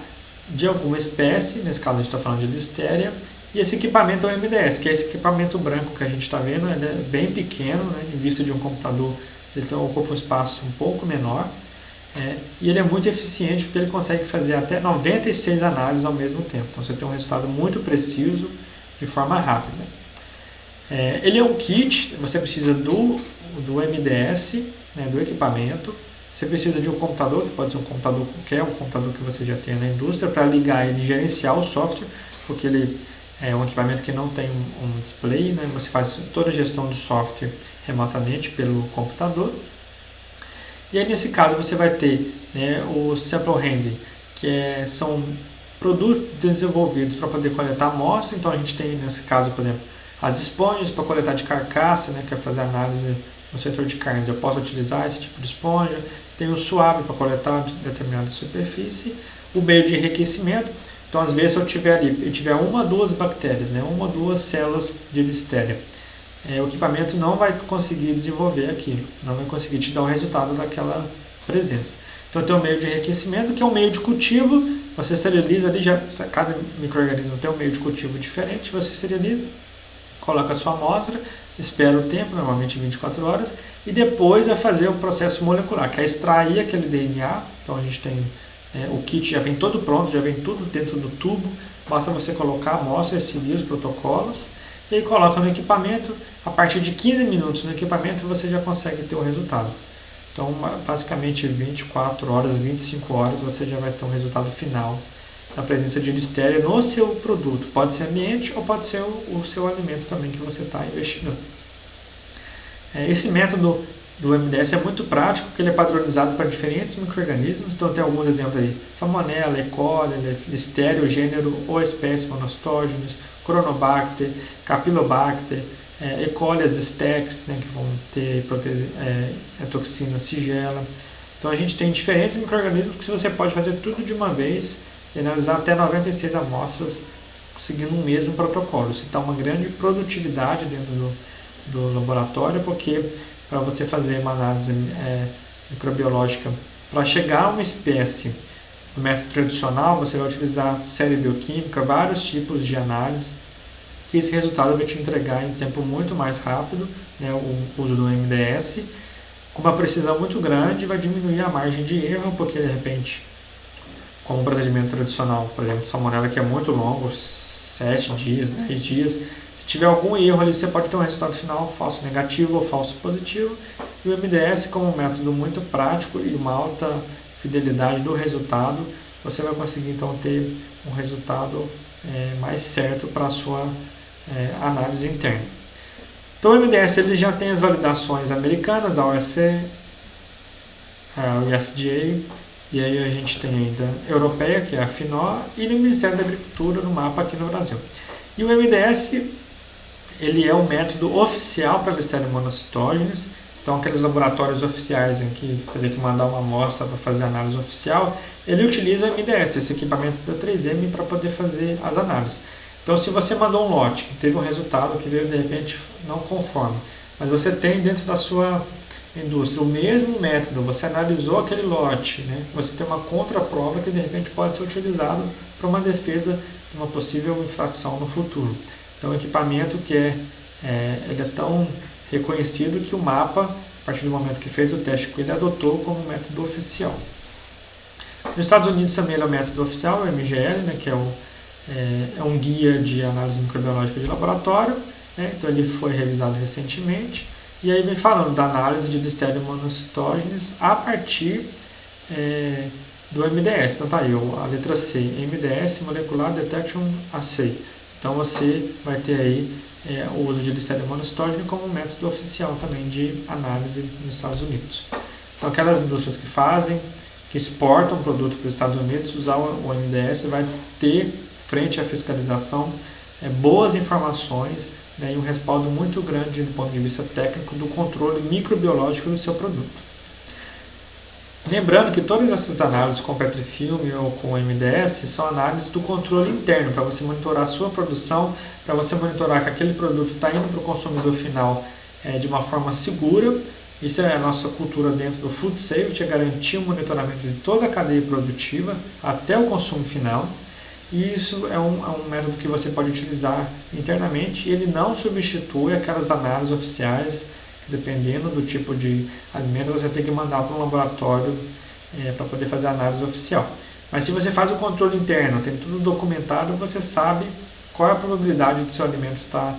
de alguma espécie, nesse caso a gente está falando de listeria, e esse equipamento é o MDS, que é esse equipamento branco que a gente está vendo, ele é bem pequeno, né, em vista de um computador, ele ocupa um espaço um pouco menor, e ele é muito eficiente porque ele consegue fazer até 96 análises ao mesmo tempo. Então você tem um resultado muito preciso de forma rápida. Ele é um kit, você precisa do MDS, né, do equipamento, você precisa de um computador, que pode ser um computador qualquer, um computador que você já tenha na indústria, para ligar ele e gerenciar o software, porque ele É um equipamento que não tem um display, né? Você faz toda a gestão do software remotamente pelo computador. E aí, nesse caso, você vai ter, né, o sample handling, que são produtos desenvolvidos para poder coletar amostra. Então, a gente tem, nesse caso, por exemplo, as esponjas para coletar de carcaça, né, que é fazer análise no setor de carnes. Eu posso utilizar esse tipo de esponja. Tem o suave para coletar de determinada superfície. O meio de enriquecimento. Então, às vezes, se eu tiver uma ou duas bactérias, né, uma ou duas células de listéria, o equipamento não vai conseguir desenvolver aquilo, não vai conseguir te dar o resultado daquela presença. Então tem o meio de enriquecimento, que é um meio de cultivo, você esteriliza ali, cada micro-organismo tem um meio de cultivo diferente, você esteriliza, coloca a sua amostra, espera o tempo, normalmente 24 horas, e depois vai fazer o processo molecular, que é extrair aquele DNA. Então a gente tem o kit, já vem todo pronto, já vem tudo dentro do tubo, basta você colocar a amostra e seguir os protocolos, e aí coloca no equipamento. A partir de 15 minutos no equipamento você já consegue ter o resultado. Então, basicamente 24 horas, 25 horas você já vai ter um resultado final da presença de listéria no seu produto. Pode ser ambiente ou pode ser o seu alimento também que você está investigando. Esse método do MDS é muito prático, porque ele é padronizado para diferentes micro-organismos. Então tem alguns exemplos aí: Salmonella, E. coli, Listeria, o gênero ou espécie Monocytogenes, Chronobacter, Campylobacter, E. coli, as stacks, né, que vão ter toxina Shigella. Então a gente tem diferentes micro-organismos que você pode fazer tudo de uma vez e analisar até 96 amostras seguindo o mesmo protocolo. Isso dá uma grande produtividade dentro do laboratório, porque para você fazer uma análise microbiológica, para chegar a uma espécie, no método tradicional, você vai utilizar série bioquímica, vários tipos de análise, que esse resultado vai te entregar em tempo muito mais rápido, né, o uso do MDS, com uma precisão muito grande, vai diminuir a margem de erro, porque de repente, como um procedimento tradicional, por exemplo, de salmonella, que é muito longo, 7 dias, 10 dias, se tiver algum erro ali, você pode ter um resultado final falso negativo ou falso positivo. E o MDS, como um método muito prático e uma alta fidelidade do resultado, você vai conseguir então ter um resultado mais certo para a sua análise interna. Então o MDS ele já tem as validações americanas, a OSC, a USDA, e aí a gente tem ainda a europeia, que é a FINO, e no Ministério da Agricultura, no mapa aqui no Brasil. E o MDS ele é um método oficial para Listeria monocytogenes. Então aqueles laboratórios oficiais em que você tem que mandar uma amostra para fazer a análise oficial, ele utiliza o MDS, esse equipamento da 3M, para poder fazer as análises. Então se você mandou um lote que teve um resultado que veio de repente não conforme, mas você tem dentro da sua indústria o mesmo método, você analisou aquele lote, né? Você tem uma contraprova que de repente pode ser utilizado para uma defesa de uma possível infração no futuro. Então, o equipamento que ele é tão reconhecido que o MAPA, a partir do momento que fez o teste com ele, adotou como método oficial. Nos Estados Unidos também ele é o método oficial, o MGL, né, que é um guia de análise microbiológica de laboratório, né, então ele foi revisado recentemente, e aí vem falando da análise de Listeria monocytogenes a partir do MDS. Então tá aí, a letra C, MDS, Molecular Detection Assay. Então você vai ter aí o uso de Listeria monocytogene como um método oficial também de análise nos Estados Unidos. Então aquelas indústrias que exportam produto para os Estados Unidos, usar o MDS vai ter, frente à fiscalização, boas informações, né, e um respaldo muito grande do ponto de vista técnico do controle microbiológico do seu produto. Lembrando que todas essas análises com Petrifilm ou com MDS são análises do controle interno, para você monitorar a sua produção, para você monitorar que aquele produto está indo para o consumidor final de uma forma segura. Isso é a nossa cultura dentro do Food Safety, é garantir o monitoramento de toda a cadeia produtiva até o consumo final. E isso é um método que você pode utilizar internamente, e ele não substitui aquelas análises oficiais, que dependendo do tipo de alimento você tem que mandar para um laboratório para poder fazer a análise oficial. Mas se você faz o controle interno, tem tudo documentado, você sabe qual é a probabilidade de seu alimento estar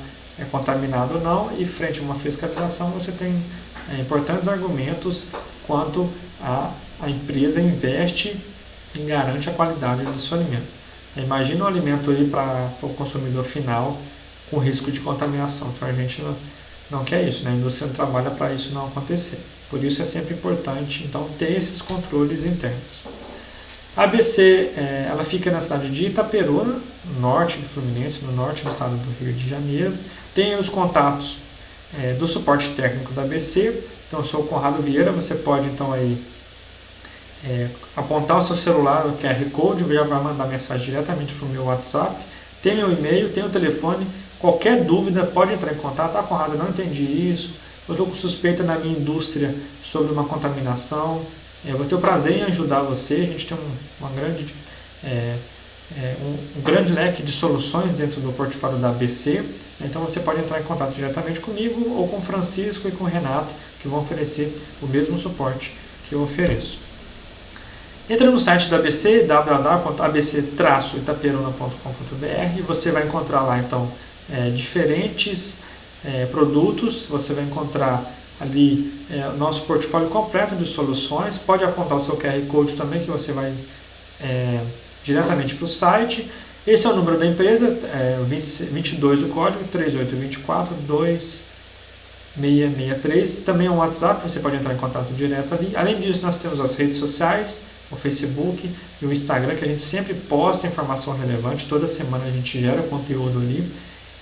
contaminado ou não, e frente a uma fiscalização você tem importantes argumentos quanto a empresa investe e garante a qualidade do seu alimento. Imagina um alimento aí para o consumidor final com risco de contaminação. Então a gente não quer isso, né? A indústria não trabalha para isso não acontecer. Por isso é sempre importante então ter esses controles internos. A ABC ela fica na cidade de Itaperuna, no norte do Fluminense, no norte do estado do Rio de Janeiro. Tem os contatos do suporte técnico da ABC. Então eu sou o Conrado Vieira, você pode então aí apontar o seu celular no QR Code, já vai mandar mensagem diretamente para o meu WhatsApp. Tem meu e-mail, tem o telefone. Qualquer dúvida pode entrar em contato. Ah, Conrado, eu não entendi isso. Eu estou com suspeita na minha indústria sobre uma contaminação. Eu vou ter o prazer em ajudar você. A gente tem um grande leque de soluções dentro do portfólio da ABC. Então você pode entrar em contato diretamente comigo ou com o Francisco e com o Renato, que vão oferecer o mesmo suporte que eu ofereço. Entra no site da ABC, www.abc-itaperuna.com.br, e você vai encontrar lá então diferentes produtos. Você vai encontrar ali nosso portfólio completo de soluções. Pode apontar o seu QR Code também, que você vai diretamente para o site. Esse é o número da empresa, 22 o código, 3824-2663. Também é um WhatsApp, você pode entrar em contato direto ali. Além disso, nós temos as redes sociais, o Facebook e o Instagram, que a gente sempre posta informação relevante. Toda semana a gente gera conteúdo ali.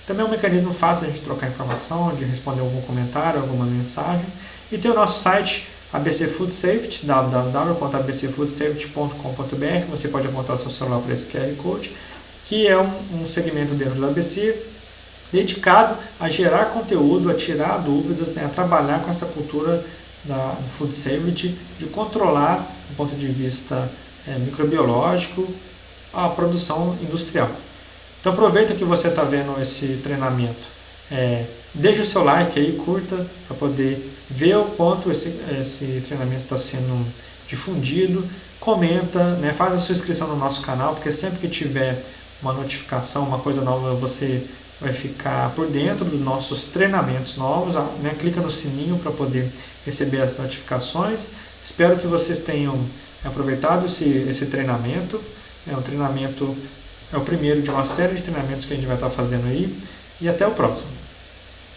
Também é um mecanismo fácil de a gente trocar informação, de responder algum comentário, alguma mensagem. E tem o nosso site, ABC Food Safety, www.abcfoodsafety.com.br. Você pode apontar o seu celular para esse QR Code, que é um segmento dentro da ABC dedicado a gerar conteúdo, a tirar dúvidas, a trabalhar com essa cultura do Food Safety, de controlar, do ponto de vista microbiológico, a produção industrial. Então aproveita que você está vendo esse treinamento, deixa o seu like aí, curta, para poder ver o quanto esse treinamento está sendo difundido, comenta, faz a sua inscrição no nosso canal, porque sempre que tiver uma notificação, uma coisa nova, você vai ficar por dentro dos nossos treinamentos novos, clica no sininho para poder receber as notificações. Espero que vocês tenham aproveitado esse treinamento. É o primeiro de uma série de treinamentos que a gente vai estar fazendo aí, e até o próximo.